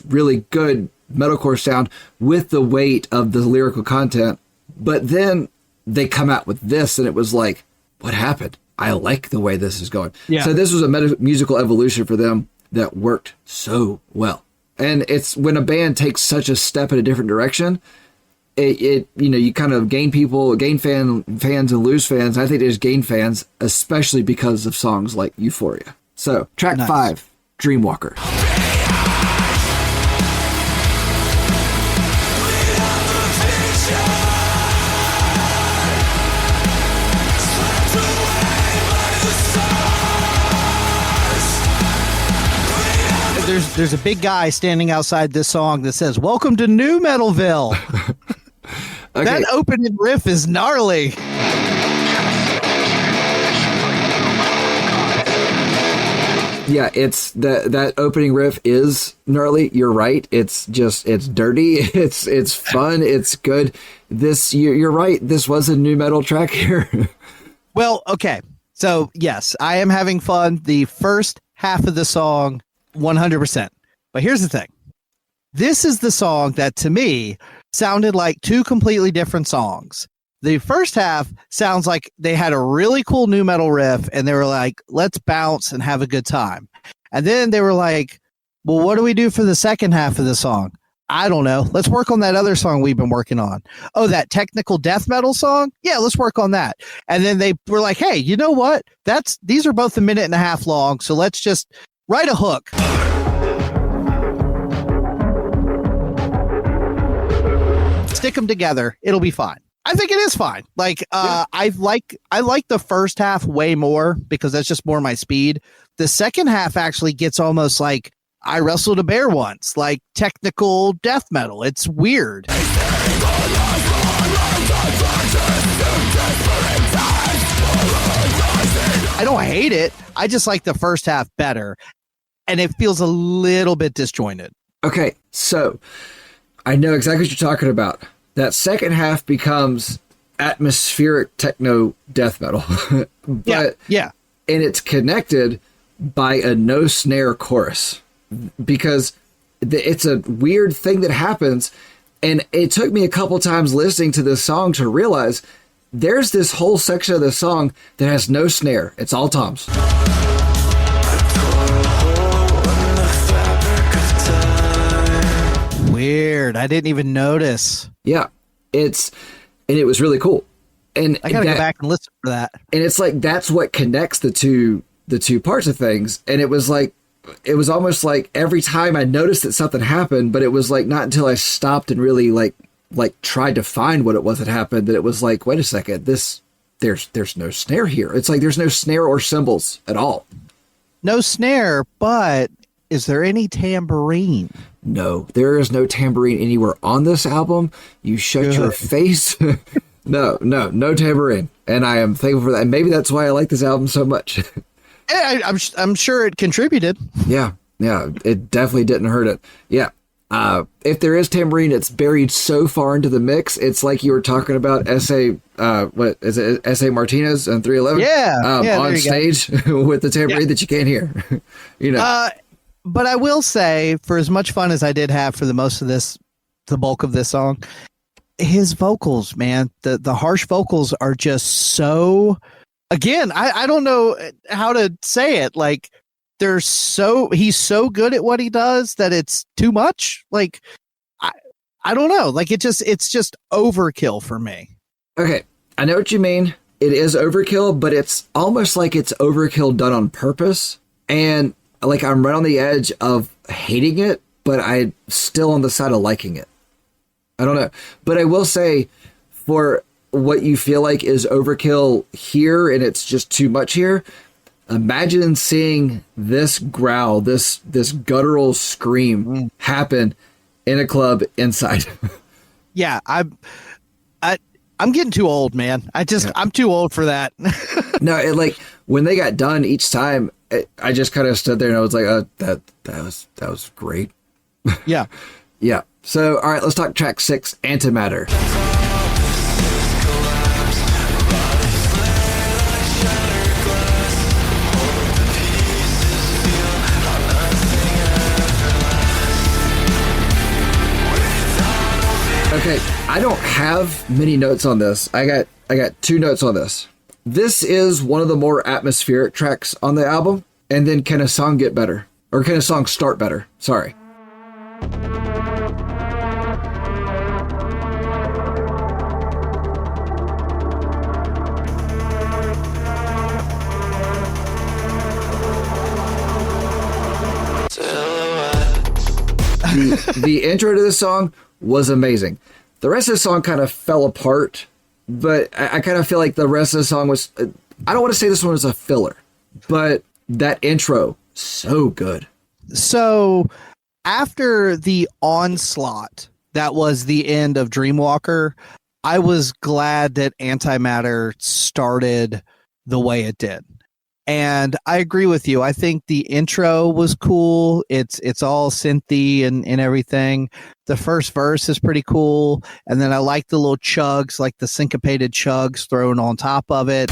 really good metalcore sound with the weight of the lyrical content. But then they come out with this, and it was like, what happened? I like the way this is going. Yeah. So this was a musical evolution for them that worked so well. And it's when a band takes such a step in a different direction, you kind of gain fans and lose fans. I think they just gain fans, especially because of songs like Euphoria. So track 5, Dreamwalker. There's a big guy standing outside this song that says, "Welcome to New Metalville." Okay. That opening riff is gnarly. Yeah, it's that opening riff is gnarly. You're right. It's dirty. It's fun. It's good. You're right. This was a new metal track here. Well, okay. So yes, I am having fun. The first half of the song, 100%. But here's the thing. This is the song that, to me, sounded like two completely different songs. The first half sounds like they had a really cool new metal riff, and they were like, let's bounce and have a good time. And then they were like, well, what do we do for the second half of the song? I don't know. Let's work on that other song we've been working on. Oh, that technical death metal song? Yeah, let's work on that. And then they were like, hey, you know what? These are both a minute and a half long, so let's just write a hook. Stick them together. It'll be fine. I think it is fine. Like, yeah. I like the first half way more because that's just more my speed. The second half actually gets almost like I Wrestled a Bear Once, like technical death metal. It's weird. I don't hate it. I just like the first half better. And it feels a little bit disjointed. Okay, so I know exactly what you're talking about. That second half becomes atmospheric techno death metal. But yeah. And it's connected by a no snare chorus because it's a weird thing that happens. And it took me a couple times listening to this song to realize there's this whole section of the song that has no snare. It's all toms. Weird. I didn't even notice. Yeah, and it was really cool. And I gotta go back and listen for that. And it's like that's what connects the two parts of things. And it was almost like every time I noticed that something happened, but it was like not until I stopped and really like tried to find what it was that happened that it was like, wait a second, there's no snare here. It's like there's no snare or cymbals at all. No snare, but is there any tambourine? No, there is no tambourine anywhere on this album. You shut your face. No tambourine. And I am thankful for that. And maybe that's why I like this album so much. I'm sure it contributed. Yeah, it definitely didn't hurt it. Yeah. If there is tambourine, it's buried so far into the mix. It's like you were talking about S.A. S.A. Martinez and 311? Yeah. On stage with the tambourine that you can't hear. But I will say, for as much fun as I did have for the bulk of this song, his vocals, man, the harsh vocals are just so, again, I don't know how to say it. Like, he's so good at what he does that it's too much. Like, I don't know. Like, it's just overkill for me. Okay. I know what you mean. It is overkill, but it's almost like it's overkill done on purpose. And like, I'm right on the edge of hating it, but I'm still on the side of liking it. I don't know. But I will say, for what you feel like is overkill here, and it's just too much here, imagine seeing this growl, this guttural scream happen in a club inside. Yeah, I'm getting too old, man. I'm too old for that. No, it like when they got done each time, I just kind of stood there and I was like, that was great. Yeah. Yeah. So, all right, let's talk track 6, Antimatter. Okay, I don't have many notes on this. I got 2 notes on this. This is one of the more atmospheric tracks on the album, and then can a song get better? Or can a song start better? Sorry. The intro to this song was amazing. The rest of the song kind of fell apart, but I kind of feel like the rest of the song was, I don't want to say this one was a filler, but that intro, so good. So after the onslaught, that was the end of Dreamwalker, I was glad that Antimatter started the way it did. And I agree with you. I think the intro was cool. It's all synthy and everything. The first verse is pretty cool. And then I like the little chugs, like the syncopated chugs thrown on top of it.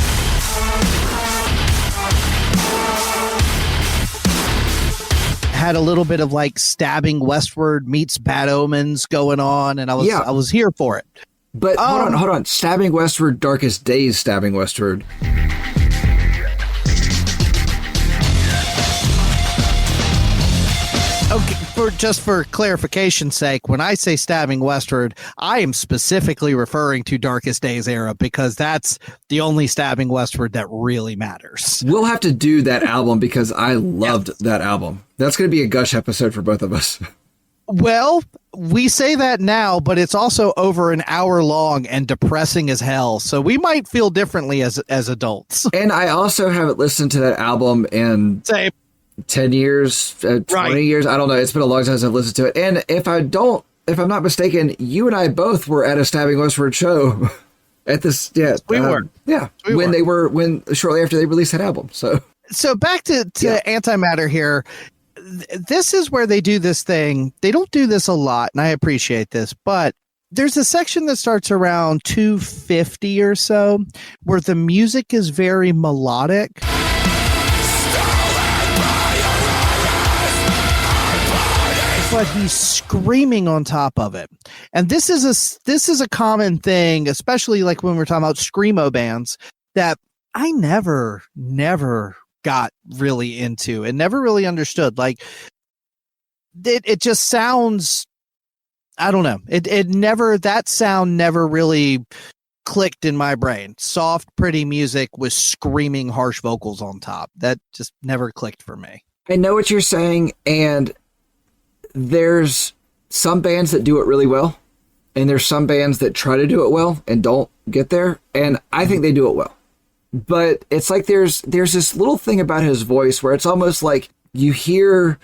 Had a little bit of like Stabbing Westward meets Bad Omens going on, and I was here for it. But hold on. Stabbing Westward, Darkest Days, Stabbing Westward. Okay, for clarification's sake, when I say Stabbing Westward, I am specifically referring to Darkest Days era because that's the only Stabbing Westward that really matters. We'll have to do that album because I loved that album. That's going to be a gush episode for both of us. Well, we say that now, but it's also over an hour long and depressing as hell. So we might feel differently as adults. And I also haven't listened to that album in... Same. 10 years, 20 years. I don't know. It's been a long time since I've listened to it. And if I'm not mistaken, you and I both were at a Stabbing Westward show at this. Yeah, we were. Yeah, shortly after they released that album. So back to Antimatter here. This is where they do this thing. They don't do this a lot, and I appreciate this, but there's a section that starts around 250 or so where the music is very melodic. But he's screaming on top of it. And this is a common thing, especially like when we're talking about screamo bands, that I never got really into and never really understood. Like it just sounds, I don't know. That sound never really clicked in my brain. Soft, pretty music with screaming harsh vocals on top. That just never clicked for me. I know what you're saying, and there's some bands that do it really well, and there's some bands that try to do it well and don't get there, and I think they do it well. But it's like there's this little thing about his voice where it's almost like you hear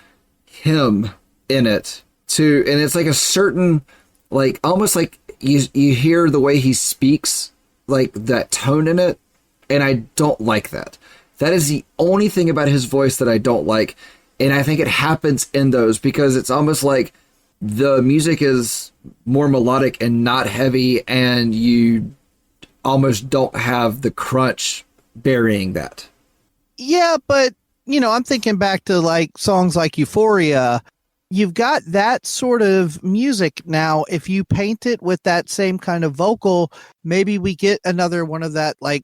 him in it too, and it's like a certain, like almost like you hear the way he speaks, like that tone in it, and I don't like that. That is the only thing about his voice that I don't like. And I think it happens in those because it's almost like the music is more melodic and not heavy, and you almost don't have the crunch burying that. Yeah, but, I'm thinking back to like songs like Euphoria. You've got that sort of music now. If you paint it with that same kind of vocal, maybe we get another one of that like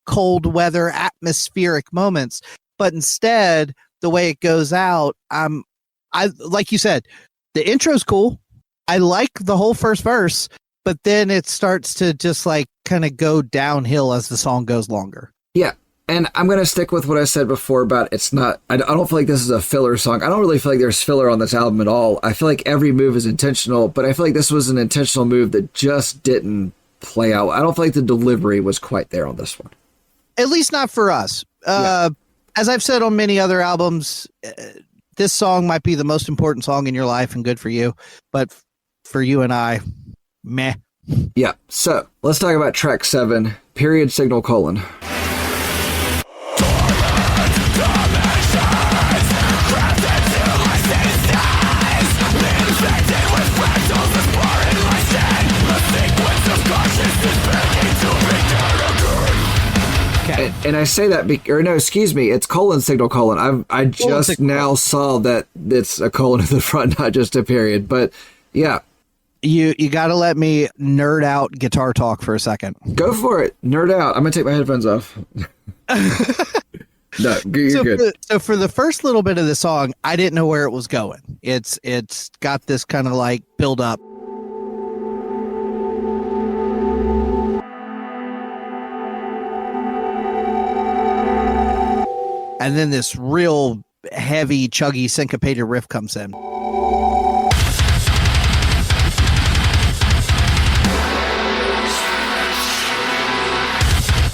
cold weather atmospheric moments. But instead, the way it goes out, I like you said, the intro's cool. I like the whole first verse, but then it starts to just like kind of go downhill as the song goes longer. Yeah, and I'm going to stick with what I said before about it's not, I don't feel like this is a filler song. I don't really feel like there's filler on this album at all. I feel like every move is intentional, but I feel like this was an intentional move that just didn't play out. I don't feel like the delivery was quite there on this one. At least not for us. As I've said on many other albums, this song might be the most important song in your life, and good for you. But for you and I, meh. Yeah. So let's talk about track 7, period signal colon. And I say that, excuse me, it's colon signal colon. I just now saw that it's a colon in the front, not just a period. But yeah. You got to let me nerd out guitar talk for a second. Go for it. Nerd out. I'm going to take my headphones off. No, you're good. So for the first little bit of the song, I didn't know where it was going. It's got this kind of like build up. And then this real heavy, chuggy, syncopated riff comes in.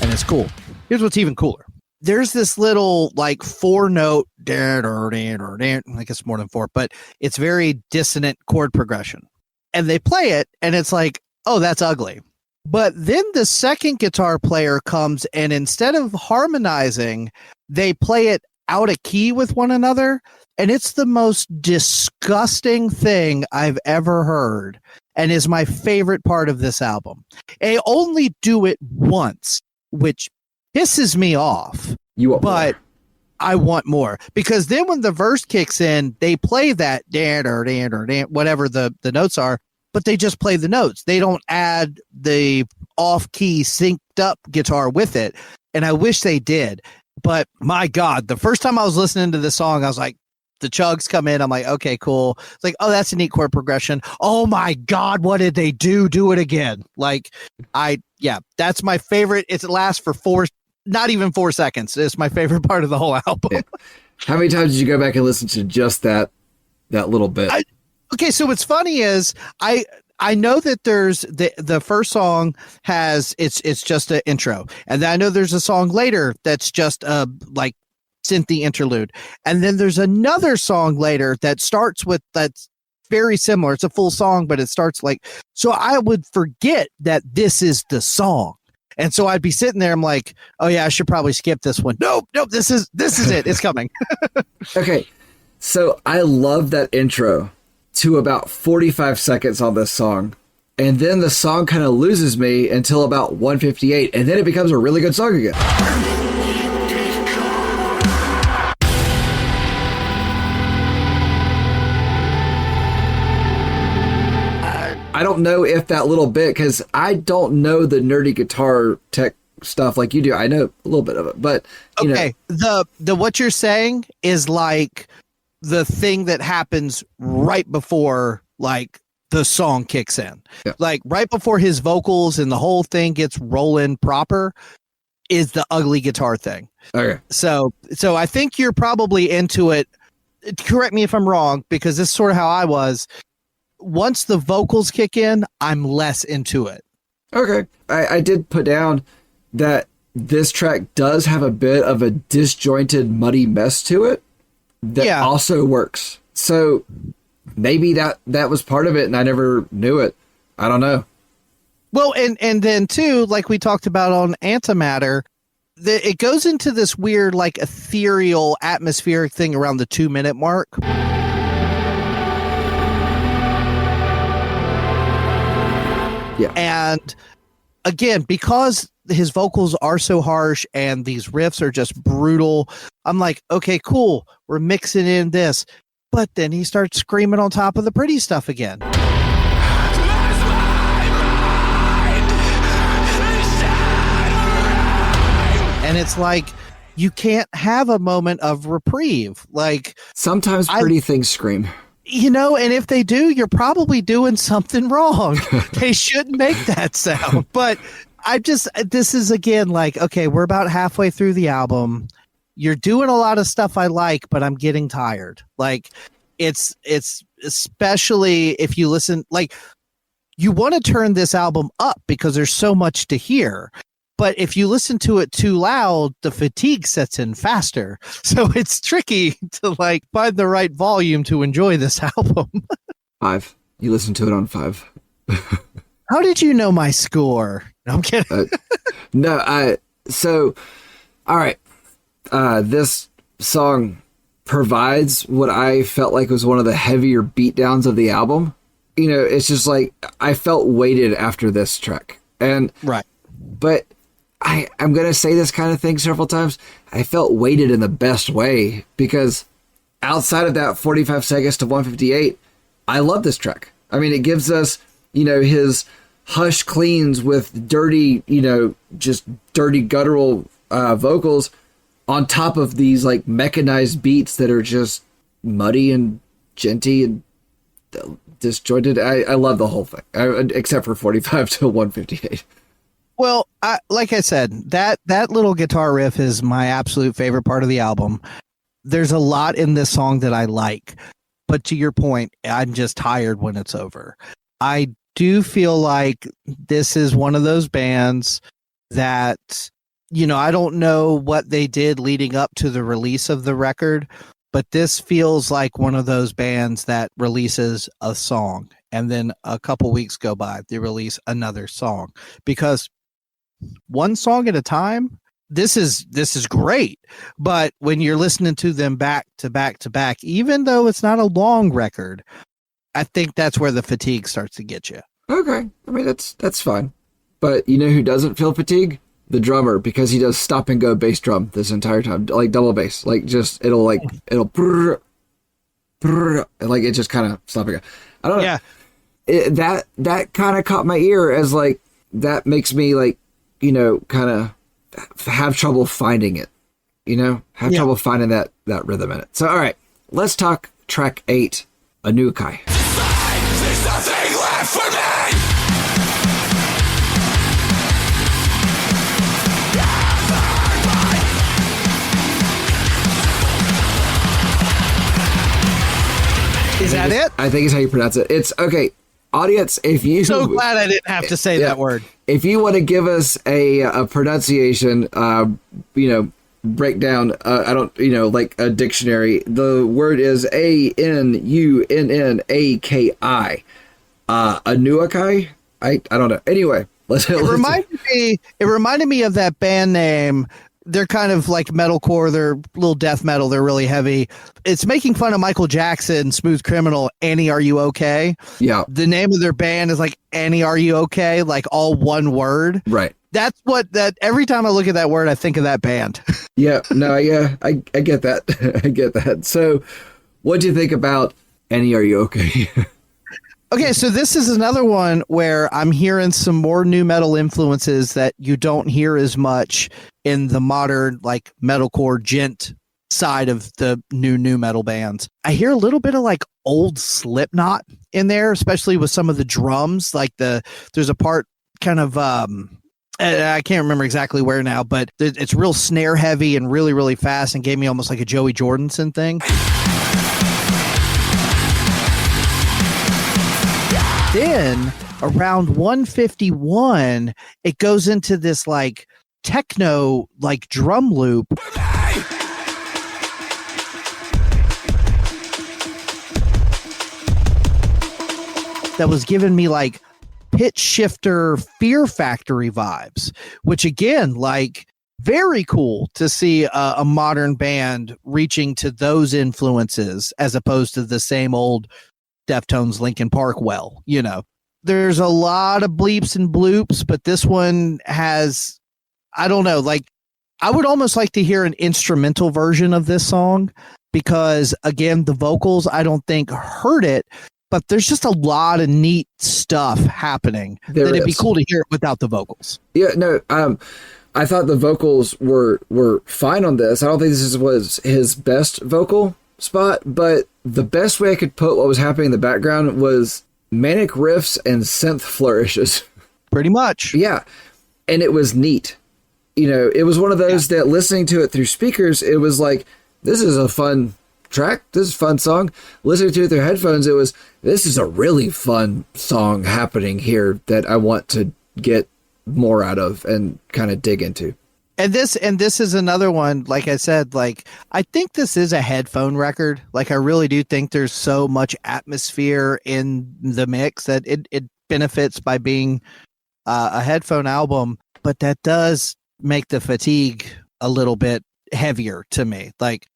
And it's cool. Here's what's even cooler. There's this little like 4-note, I guess more than 4, but it's very dissonant chord progression. And they play it and it's like, oh, that's ugly. But then the second guitar player comes and instead of harmonizing, they play it out of key with one another. And it's the most disgusting thing I've ever heard and is my favorite part of this album. They only do it once, which pisses me off. But I want more because then when the verse kicks in, they play that whatever the notes are, but they just play the notes. They don't add the off-key synced up guitar with it. And I wish they did. But my God, the first time I was listening to this song, I was like, the chugs come in. I'm like, okay, cool. It's like, oh, that's a neat chord progression. Oh my God, what did they do? Do it again. Like, that's my favorite. It lasts for not even 4 seconds. It's my favorite part of the whole album. Yeah. How many times did you go back and listen to just that little bit? Okay, so what's funny is I know that there's the first song has it's just an intro, and then I know there's a song later that's just a like synthy interlude, and then there's another song later that starts with that's very similar. It's a full song, but it starts like so. I would forget that this is the song, and so I'd be sitting there. I'm like, oh yeah, I should probably skip this one. Nope, this is it. It's coming. Okay, so I love that intro to about 45 seconds on this song. And then the song kind of loses me until about 158. And then it becomes a really good song again. I don't know if that little bit, because I don't know the nerdy guitar tech stuff like you do. I know a little bit of it, but you know. The what you're saying is like the thing that happens right before like the song kicks in. Yeah. Like right before his vocals and the whole thing gets rolling proper is the ugly guitar thing. Okay. So I think you're probably into it. Correct me if I'm wrong, because this is sort of how I was. Once the vocals kick in, I'm less into it. Okay. I did put down that this track does have a bit of a disjointed, muddy mess to it that also works. So maybe that was part of it and I never knew it. I don't know. Well, and then too, like we talked about on Antimatter, it goes into this weird, like ethereal, atmospheric thing around the 2-minute mark. Yeah. And again, because his vocals are so harsh and these riffs are just brutal, I'm like, okay, cool. We're mixing in this. But then he starts screaming on top of the pretty stuff again. And it's like, you can't have a moment of reprieve. Like sometimes pretty things scream. You know, and if they do, you're probably doing something wrong. They shouldn't make that sound. But this is again like, okay, we're about halfway through the album. You're doing a lot of stuff I like, but I'm getting tired. Like it's especially if you listen, like you want to turn this album up because there's so much to hear. But if you listen to it too loud, the fatigue sets in faster. So it's tricky to like find the right volume to enjoy this album. 5. You listen to it on 5. How did you know my score? No, I'm kidding. All right. This song provides what I felt like was one of the heavier beatdowns of the album. It's just like I felt weighted after this track. And right. But I'm going to say this kind of thing several times. I felt weighted in the best way because outside of that 45 seconds to 158, I love this track. I mean, it gives us, his hush cleans with dirty, just dirty guttural vocals on top of these like mechanized beats that are just muddy and genty and disjointed. I love the whole thing, except for 45 to 158. Well, like I said, that little guitar riff is my absolute favorite part of the album. There's a lot in this song that I like, but to your point, I'm just tired when it's over. I do feel like this is one of those bands that, I don't know what they did leading up to the release of the record, but this feels like one of those bands that releases a song and then a couple weeks go by, they release another song, because one song at a time, this is great. But when you're listening to them back to back to back, even though it's not a long record, I think that's where the fatigue starts to get you. Okay. I mean, that's fine. But you know who doesn't feel fatigue? The drummer, because he does stop and go bass drum this entire time, like double bass, like just it'll brrr, brrr, like it just kind of stop and go. I don't know. Yeah. That kind of caught my ear as like that makes me like kind of have trouble finding it. Trouble finding that rhythm in it. So all right, let's talk track 8, Annieruok. There's nothing left for me. Is that it? I think it's how you pronounce it. It's okay. Audience, if you... So glad I didn't have to say that word. If you want to give us a pronunciation, breakdown, I don't, like a dictionary, the word is Annunnaki. Annieruok? I don't know. Anyway, it reminded me of that band name. They're kind of like metalcore. They're a little death metal. They're really heavy. It's making fun of Michael Jackson, Smooth Criminal. Annie, are you okay? Yeah. The name of their band is like Annie, are you okay? Like all one word. Right. That's every time I look at that word, I think of that band. Yeah. No, yeah, I get that. I get that. So what do you think about Annie, are you okay? Okay, so this is another one where I'm hearing some more new metal influences that you don't hear as much in the modern, like, metalcore gent side of the new metal bands. I hear a little bit of like old Slipknot in there, especially with some of the drums. Like there's a part kind of I can't remember exactly where now, but it's real snare heavy and really, really fast, and gave me almost like a Joey Jordison thing. Then around 151, it goes into this like techno like drum loop. That was giving me like pitch shifter Fear Factory vibes, which again, like very cool to see a modern band reaching to those influences as opposed to the same old Deftones, Linkin Park. Well, there's a lot of bleeps and bloops, but this one has, I don't know, like I would almost like to hear an instrumental version of this song because again, the vocals, I don't think hurt it, but there's just a lot of neat stuff happening that it'd be cool to hear it without the vocals. Yeah, no, I thought the vocals were fine on this. I don't think this was his best vocal spot, but the best way I could put what was happening in the background was manic riffs and synth flourishes. Pretty much. Yeah. And it was neat. It was one of those that listening to it through speakers, it was like, this is a fun track. This is a fun song. Listening to it through headphones, it was, this is a really fun song happening here that I want to get more out of and kind of dig into. And this is another one, like I said, like I think this is a headphone record. Like I really do think there's so much atmosphere in the mix that it benefits by being a headphone album, but that does make the fatigue a little bit heavier to me. Like,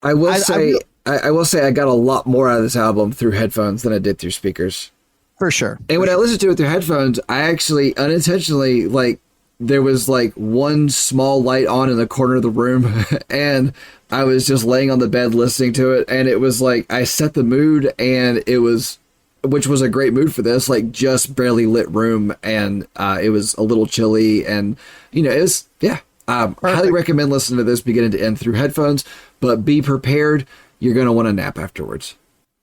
I will say I got a lot more out of this album through headphones than I did through speakers. For sure. And when I listened to it through headphones, I actually unintentionally, like, there was like one small light on in the corner of the room and I was just laying on the bed listening to it. And it was like, I set the mood and it was, which was a great mood for this, like just barely lit room. And it was a little chilly and, you know, it was, yeah. Highly recommend listening to this beginning to end through headphones, but be prepared. You're going to want to nap afterwards.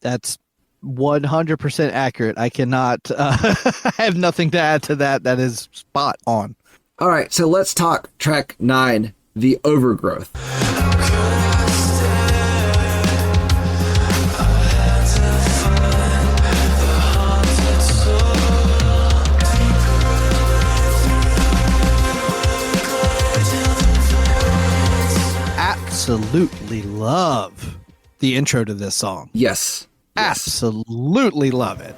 That's 100% accurate. I cannot, I have nothing to add to that. That is spot on. All right, so let's talk track 9, The Overgrowth. Absolutely love the intro to this song. Yes. Absolutely love it.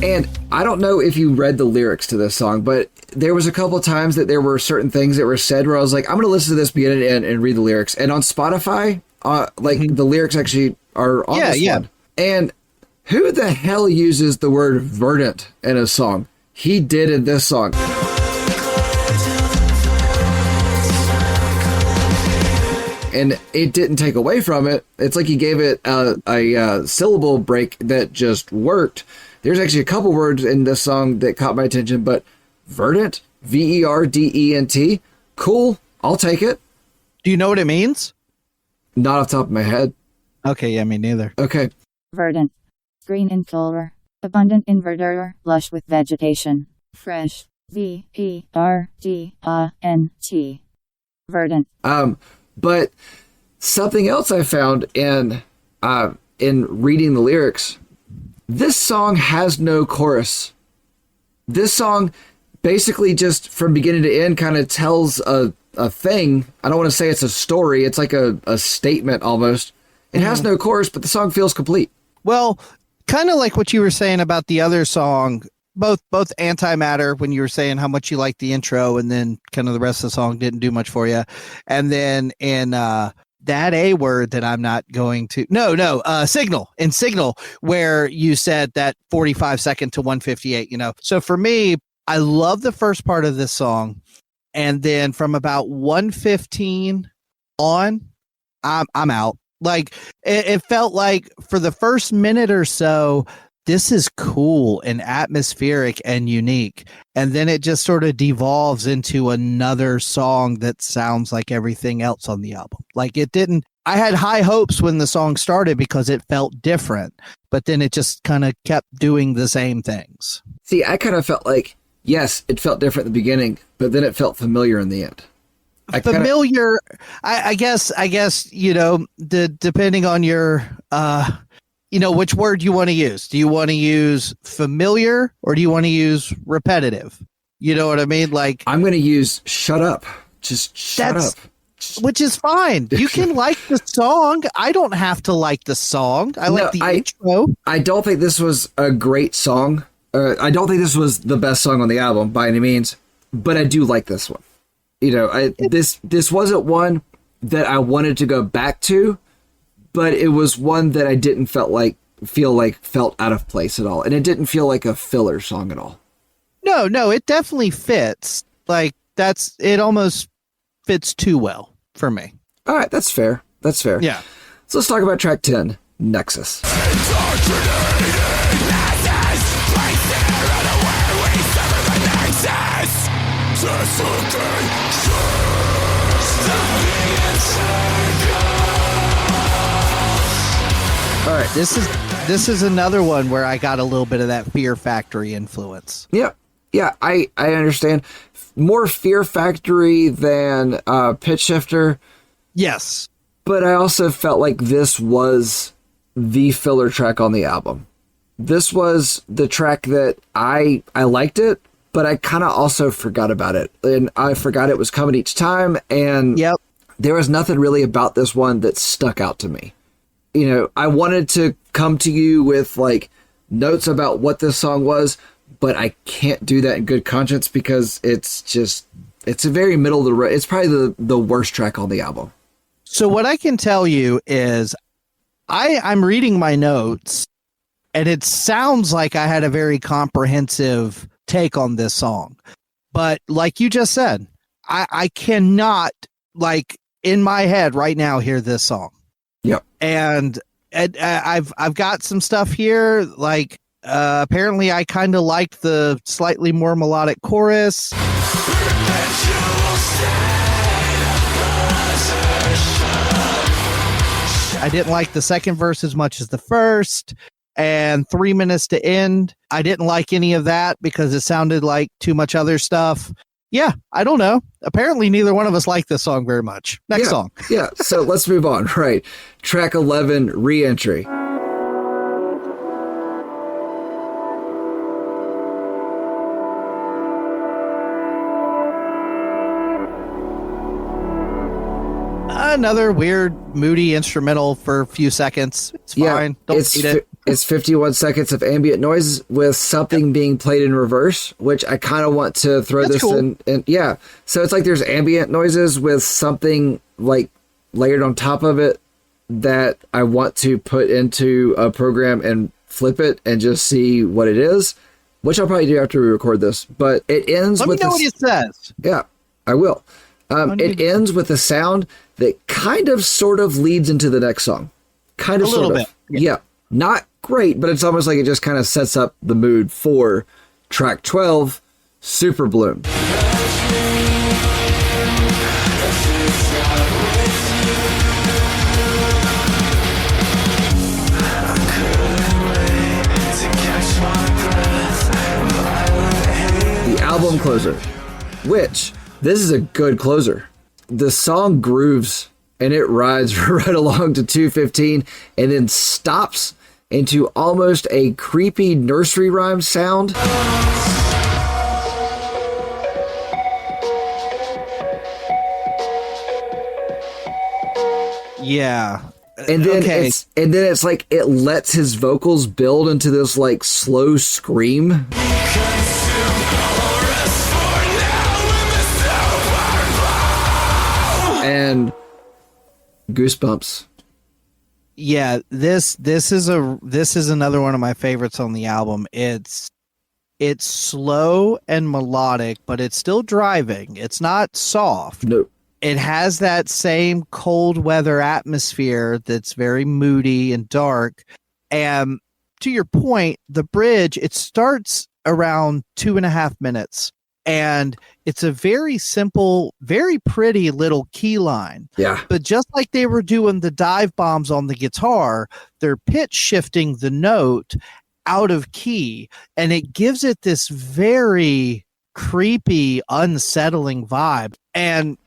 And I don't know if you read the lyrics to this song, but there was a couple of times that there were certain things that were said where I was like, I'm going to listen to this beginning to end and read the lyrics. And on Spotify, the lyrics actually are on this one. And who the hell uses the word verdant in a song? He did in this song. And it didn't take away from it. It's like he gave it a syllable break that just worked. There's actually a couple words in this song that caught my attention, but verdant, V-E-R-D-E-N-T, cool, I'll take it. Do you know what it means? Not off the top of my head. Okay, yeah, me neither. Okay. Verdant. Green in color. Abundant in verdure, lush with vegetation. Fresh. V-E-R-D-A-N-T. Verdant. But something else I found in reading the lyrics, this song has no chorus. This song basically just from beginning to end kind of tells a thing. I don't want to say it's a story. It's like a statement almost. It has no chorus, but the song feels complete. Well, kind of like what you were saying about the other song, both Antimatter, when you were saying how much you liked the intro and then kind of the rest of the song didn't do much for you. And then in that A word that I'm not going to, Signal, where you said that 45-second to 158, you know. So for me, I love the first part of this song. And then from about 115 on, I'm out. Like it felt like for the first minute or so, this is cool and atmospheric and unique. And then it just sort of devolves into another song that sounds like everything else on the album. Like it didn't, I had high hopes when the song started because it felt different, but then it just kind of kept doing the same things. See, I kind of felt like, yes, it felt different at the beginning, but then it felt familiar in the end. Familiar, I guess, you know, depending on your, which word you want to use. Do you want to use familiar or do you want to use repetitive? You know what I mean? Like, I'm going to use shut up. Just shut up. Which is fine. You can like the song. I don't have to like the song. I like the intro. I don't think this was a great song. I don't think this was the best song on the album by any means, but I do like this one. You know, this wasn't one that I wanted to go back to, but it was one that I didn't felt out of place at all. And it didn't feel like a filler song at all. No, it definitely fits. Like it almost fits too well for me. All right. That's fair. Yeah. So let's talk about track 10, Nexus. All right, this is another one where I got a little bit of that Fear Factory influence. Yeah, I understand. More Fear Factory than Pitch Shifter. Yes, but I also felt like this was the filler track on the album. This was the track that I liked it, but I kind of also forgot about it, and I forgot it was coming each time. And yep. there was nothing really about this one that stuck out to me. You know, I wanted to come to you with like notes about what this song was, but I can't do that in good conscience because it's a very middle of the road. It's probably the worst track on the album. So what I can tell you is I'm reading my notes and it sounds like I had a very comprehensive take on this song. But like you just said, I cannot, like, in my head right now hear this song. Yep. And I've got some stuff here, like apparently I kind of liked the slightly more melodic chorus. I didn't like the second verse as much as the first, and 3 minutes to end. I didn't like any of that because it sounded like too much other stuff. Yeah, I don't know. Apparently neither one of us liked this song very much. Next song. Yeah, so let's move on. Right. Track 11, Reentry. Another weird, moody instrumental for a few seconds. It's fine. Don't eat it. It's 51 seconds of ambient noise with something being played in reverse, which I kind of want to throw That's this cool. in. Yeah. So it's like there's ambient noises with something like layered on top of it that I want to put into a program and flip it and just see what it is, which I'll probably do after we record this. But it ends Let with me know what it says. Yeah, I will. It ends with a sound that kind of sort of leads into the next song. Kind of, A little sort of. bit. Yeah. Not great, but it's almost like it just kind of sets up the mood for track 12, Superbloom. The album closer, which this is a good closer. The song grooves and it rides right along to 2:15 and then stops into almost a creepy nursery rhyme sound. Yeah. And then Okay. it's like it lets his vocals build into this like slow scream. And goosebumps. Yeah, this is another one of my favorites on the album. It's slow and melodic, but it's still driving. It's not soft. No. It has that same cold weather atmosphere that's very moody and dark. And to your point, the bridge, it starts around 2.5 minutes. And it's a very simple, very pretty little key line. Yeah. But just like they were doing the dive bombs on the guitar, they're pitch shifting the note out of key. And it gives it this very creepy, unsettling vibe. And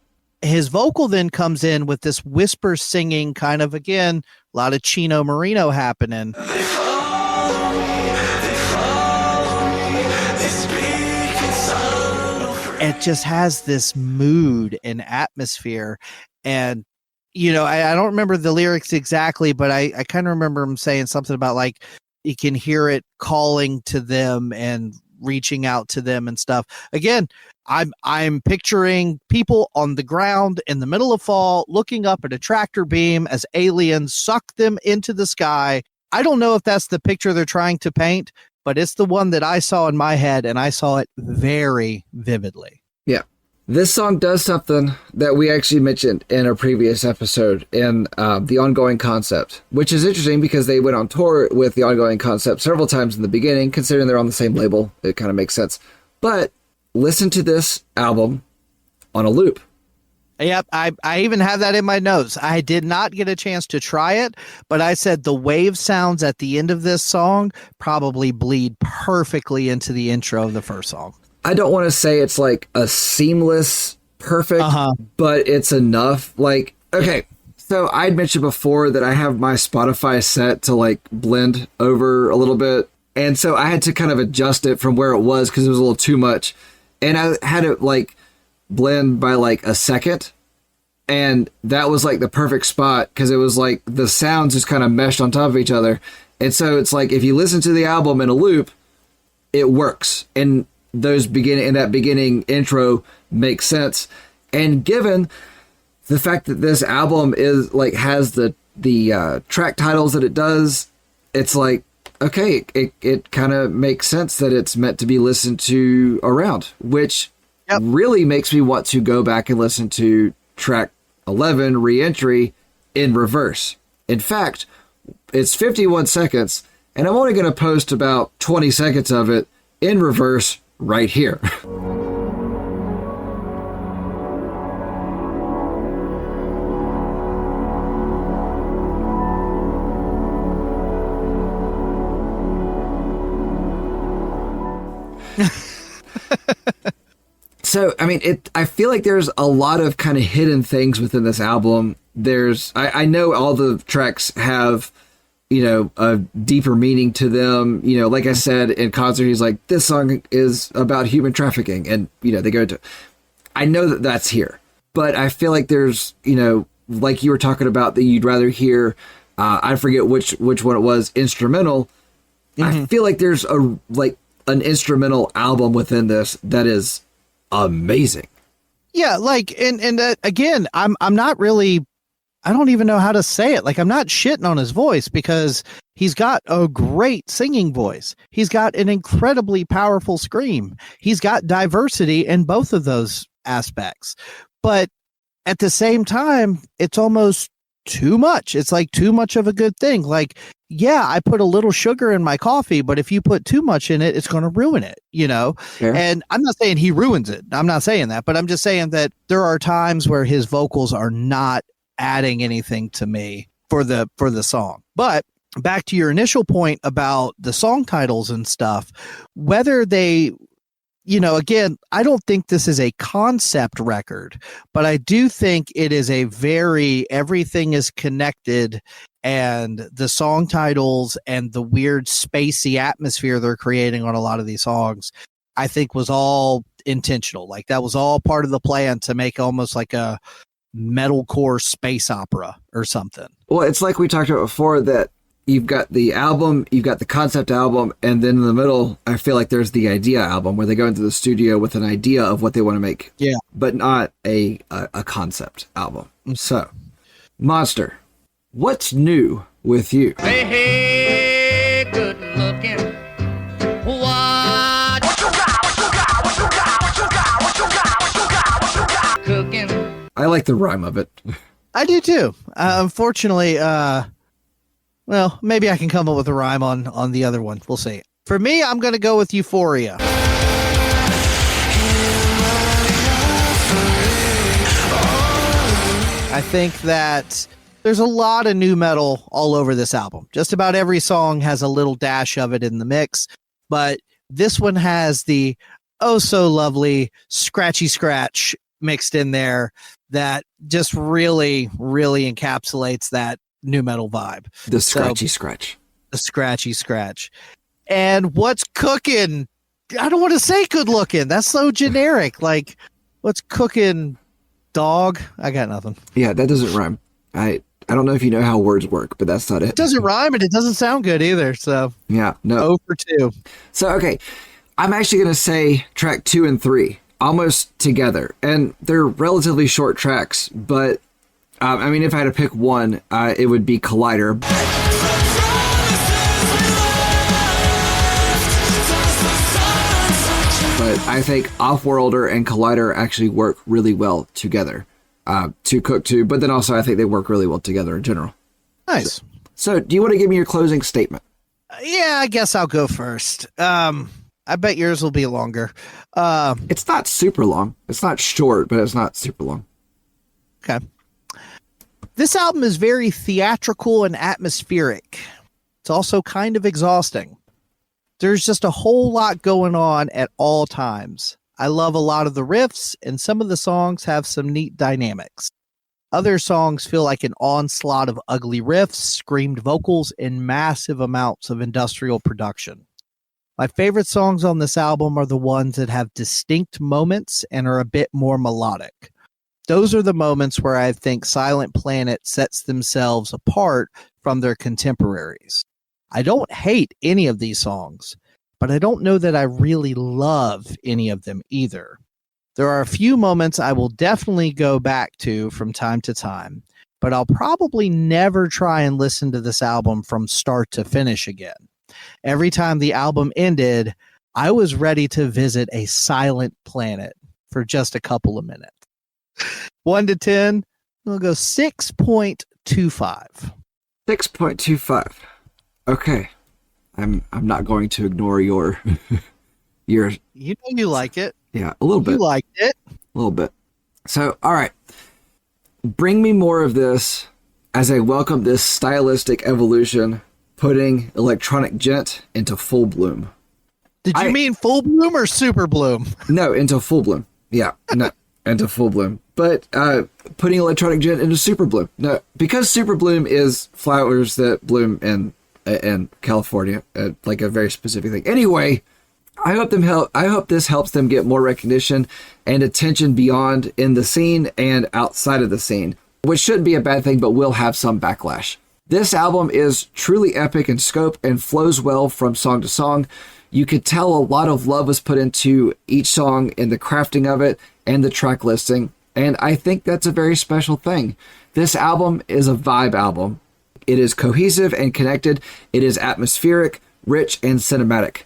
his vocal then comes in with this whisper singing kind of, again, a lot of Chino Marino happening. It just has this mood and atmosphere. And, you know, I don't remember the lyrics exactly, but I kind of remember him saying something about like, you can hear it calling to them and reaching out to them and stuff. Again, I'm picturing people on the ground in the middle of fall looking up at a tractor beam as aliens suck them into the sky. I don't know if that's the picture they're trying to paint, but it's the one that I saw in my head, and I saw it very vividly. Yeah. This song does something that we actually mentioned in a previous episode in The Ongoing Concept, which is interesting because they went on tour with The Ongoing Concept several times in the beginning. Considering they're on the same label, it kind of makes sense. But listen to this album on a loop. Yep, I even have that in my notes. I did not get a chance to try it, but I said the wave sounds at the end of this song probably bleed perfectly into the intro of the first song. I don't want to say it's like a seamless perfect, but it's enough. Like, okay, so I'd mentioned before that I have my Spotify set to like blend over a little bit. And so I had to kind of adjust it from where it was because it was a little too much. And I had it like blend by like a second. And that was like the perfect spot because it was like the sounds just kind of meshed on top of each other. And so it's like if you listen to the album in a loop, it works. And that beginning intro makes sense. And given the fact that this album is like has the track titles that it does, it's like, okay, it kind of makes sense that it's meant to be listened to around, which really makes me want to go back and listen to track 11, Reentry, in reverse. In fact, it's 51 seconds, and I'm only going to post about 20 seconds of it in reverse right here. So, I mean, I feel like there's a lot of kind of hidden things within this album. I know all the tracks have, a deeper meaning to them. Like I said in concert, he's like, this song is about human trafficking. And, they go to, I know that that's here, but I feel like there's, like you were talking about that you'd rather hear, I forget which one it was, instrumental. I feel like there's an instrumental album within this that is amazing. Yeah, again, I'm not really, I don't even know how to say it. Like, I'm not shitting on his voice because he's got a great singing voice. He's got an incredibly powerful scream. He's got diversity in both of those aspects. But at the same time, it's almost too much. It's like too much of a good thing. Like, yeah, I put a little sugar in my coffee, but if you put too much in it, it's going to ruin it, Yeah. And I'm not saying he ruins it. I'm not saying that, but I'm just saying that there are times where his vocals are not adding anything to me for the song. But back to your initial point about the song titles and stuff, whether they, again, I don't think this is a concept record, but I do think it is everything is connected, and the song titles and the weird spacey atmosphere they're creating on a lot of these songs, I think was all intentional. Like that was all part of the plan to make almost like a metalcore space opera or something. Well, it's like we talked about before that you've got the album, you've got the concept album, and then in the middle, I feel like there's the idea album where they go into the studio with an idea of what they want to make. Yeah. But not a concept album. So, Monster, what's new with you? Hey, hey, good looking. What you got? Cooking. I like the rhyme of it. I do too. Unfortunately, well, maybe I can come up with a rhyme on the other one. We'll see. For me, I'm going to go with Euphoria. I think that there's a lot of new metal all over this album. Just about every song has a little dash of it in the mix, but this one has the oh so lovely scratchy scratch mixed in there that just really, really encapsulates that new metal vibe. The scratchy scratch. The scratchy scratch. And what's cooking? I don't want to say good looking. That's so generic. Like, what's cooking, dog? I got nothing. Yeah, that doesn't rhyme. I don't know if you know how words work, but that's not it. It doesn't rhyme and it doesn't sound good either. So yeah, no. 0 for 2. So, okay. I'm actually going to say track 2 and 3 almost together. And they're relatively short tracks, but I mean, if I had to pick one, it would be Collider. But I think Offworlder and Collider actually work really well together to cook to, but then also I think they work really well together in general. Nice. So do you want to give me your closing statement? Yeah, I guess I'll go first. I bet yours will be longer. It's not super long. It's not short, but it's not super long. Okay. This album is very theatrical and atmospheric. It's also kind of exhausting. There's just a whole lot going on at all times. I love a lot of the riffs, and some of the songs have some neat dynamics. Other songs feel like an onslaught of ugly riffs, screamed vocals, and massive amounts of industrial production. My favorite songs on this album are the ones that have distinct moments and are a bit more melodic. Those are the moments where I think Silent Planet sets themselves apart from their contemporaries. I don't hate any of these songs, but I don't know that I really love any of them either. There are a few moments I will definitely go back to from time to time, but I'll probably never try and listen to this album from start to finish again. Every time the album ended, I was ready to visit a silent planet for just a couple of minutes. 1 to 10, we'll go 6.25. 6.25. Okay. I'm not going to ignore your You know you like it. yeah, a little bit. You liked it. A little bit. So, all right. Bring me more of this as I welcome this stylistic evolution, putting electronic gent into full bloom. Did you mean full bloom or super bloom? No, into full bloom. Yeah, no, into full bloom. But putting electronic gent into super bloom. No, because super bloom is flowers that bloom in California, like a very specific thing. Anyway, I hope this helps them get more recognition and attention beyond in the scene and outside of the scene, which shouldn't be a bad thing, but will have some backlash. This album is truly epic in scope and flows well from song to song. You could tell a lot of love was put into each song in the crafting of it and the track listing, and I think that's a very special thing. This album is a vibe album. It is cohesive and connected. It is atmospheric, rich, and cinematic.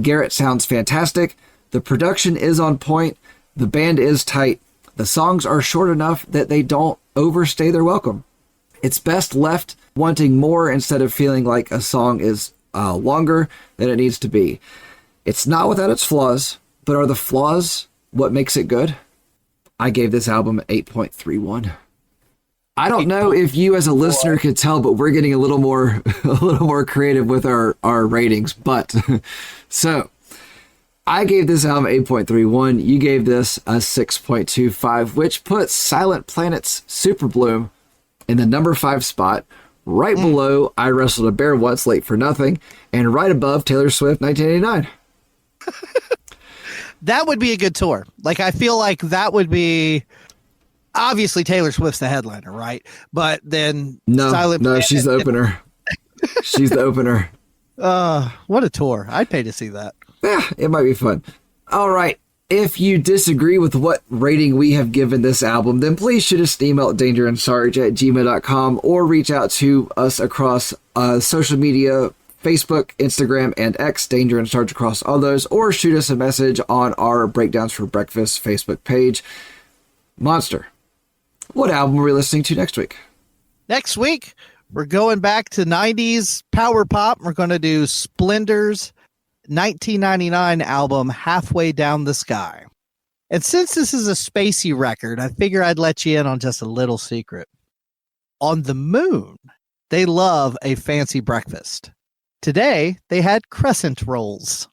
Garrett sounds fantastic. The production is on point. The band is tight. The songs are short enough that they don't overstay their welcome. It's best left wanting more instead of feeling like a song is longer than it needs to be. It's not without its flaws, but are the flaws what makes it good? I gave this album an 8.31. I don't know if you as a listener could tell, but we're getting a little more creative with our ratings. But so I gave this album 8.31. You gave this a 6.25, which puts Silent Planet's Superbloom in the number 5 spot, right below I Wrestled a Bear Once, Late for Nothing, and right above Taylor Swift 1989. That would be a good tour. Like, I feel like that would be... Obviously, Taylor Swift's the headliner, right? But then Silent Planet, she's the opener. She's the opener. What a tour. I'd pay to see that. Yeah, it might be fun. All right. If you disagree with what rating we have given this album, then please shoot us an email at dangerandsarge@gmail.com or reach out to us across social media, Facebook, Instagram, and X, Danger and Sarge across all those, or shoot us a message on our Breakdowns for Breakfast Facebook page. Monster, what album are we listening to next week? Next week, we're going back to 90s power pop. We're going to do Splendor's 1999 album, Halfway Down the Sky. And since this is a spacey record, I figure I'd let you in on just a little secret. On the moon, they love a fancy breakfast. Today, they had crescent rolls.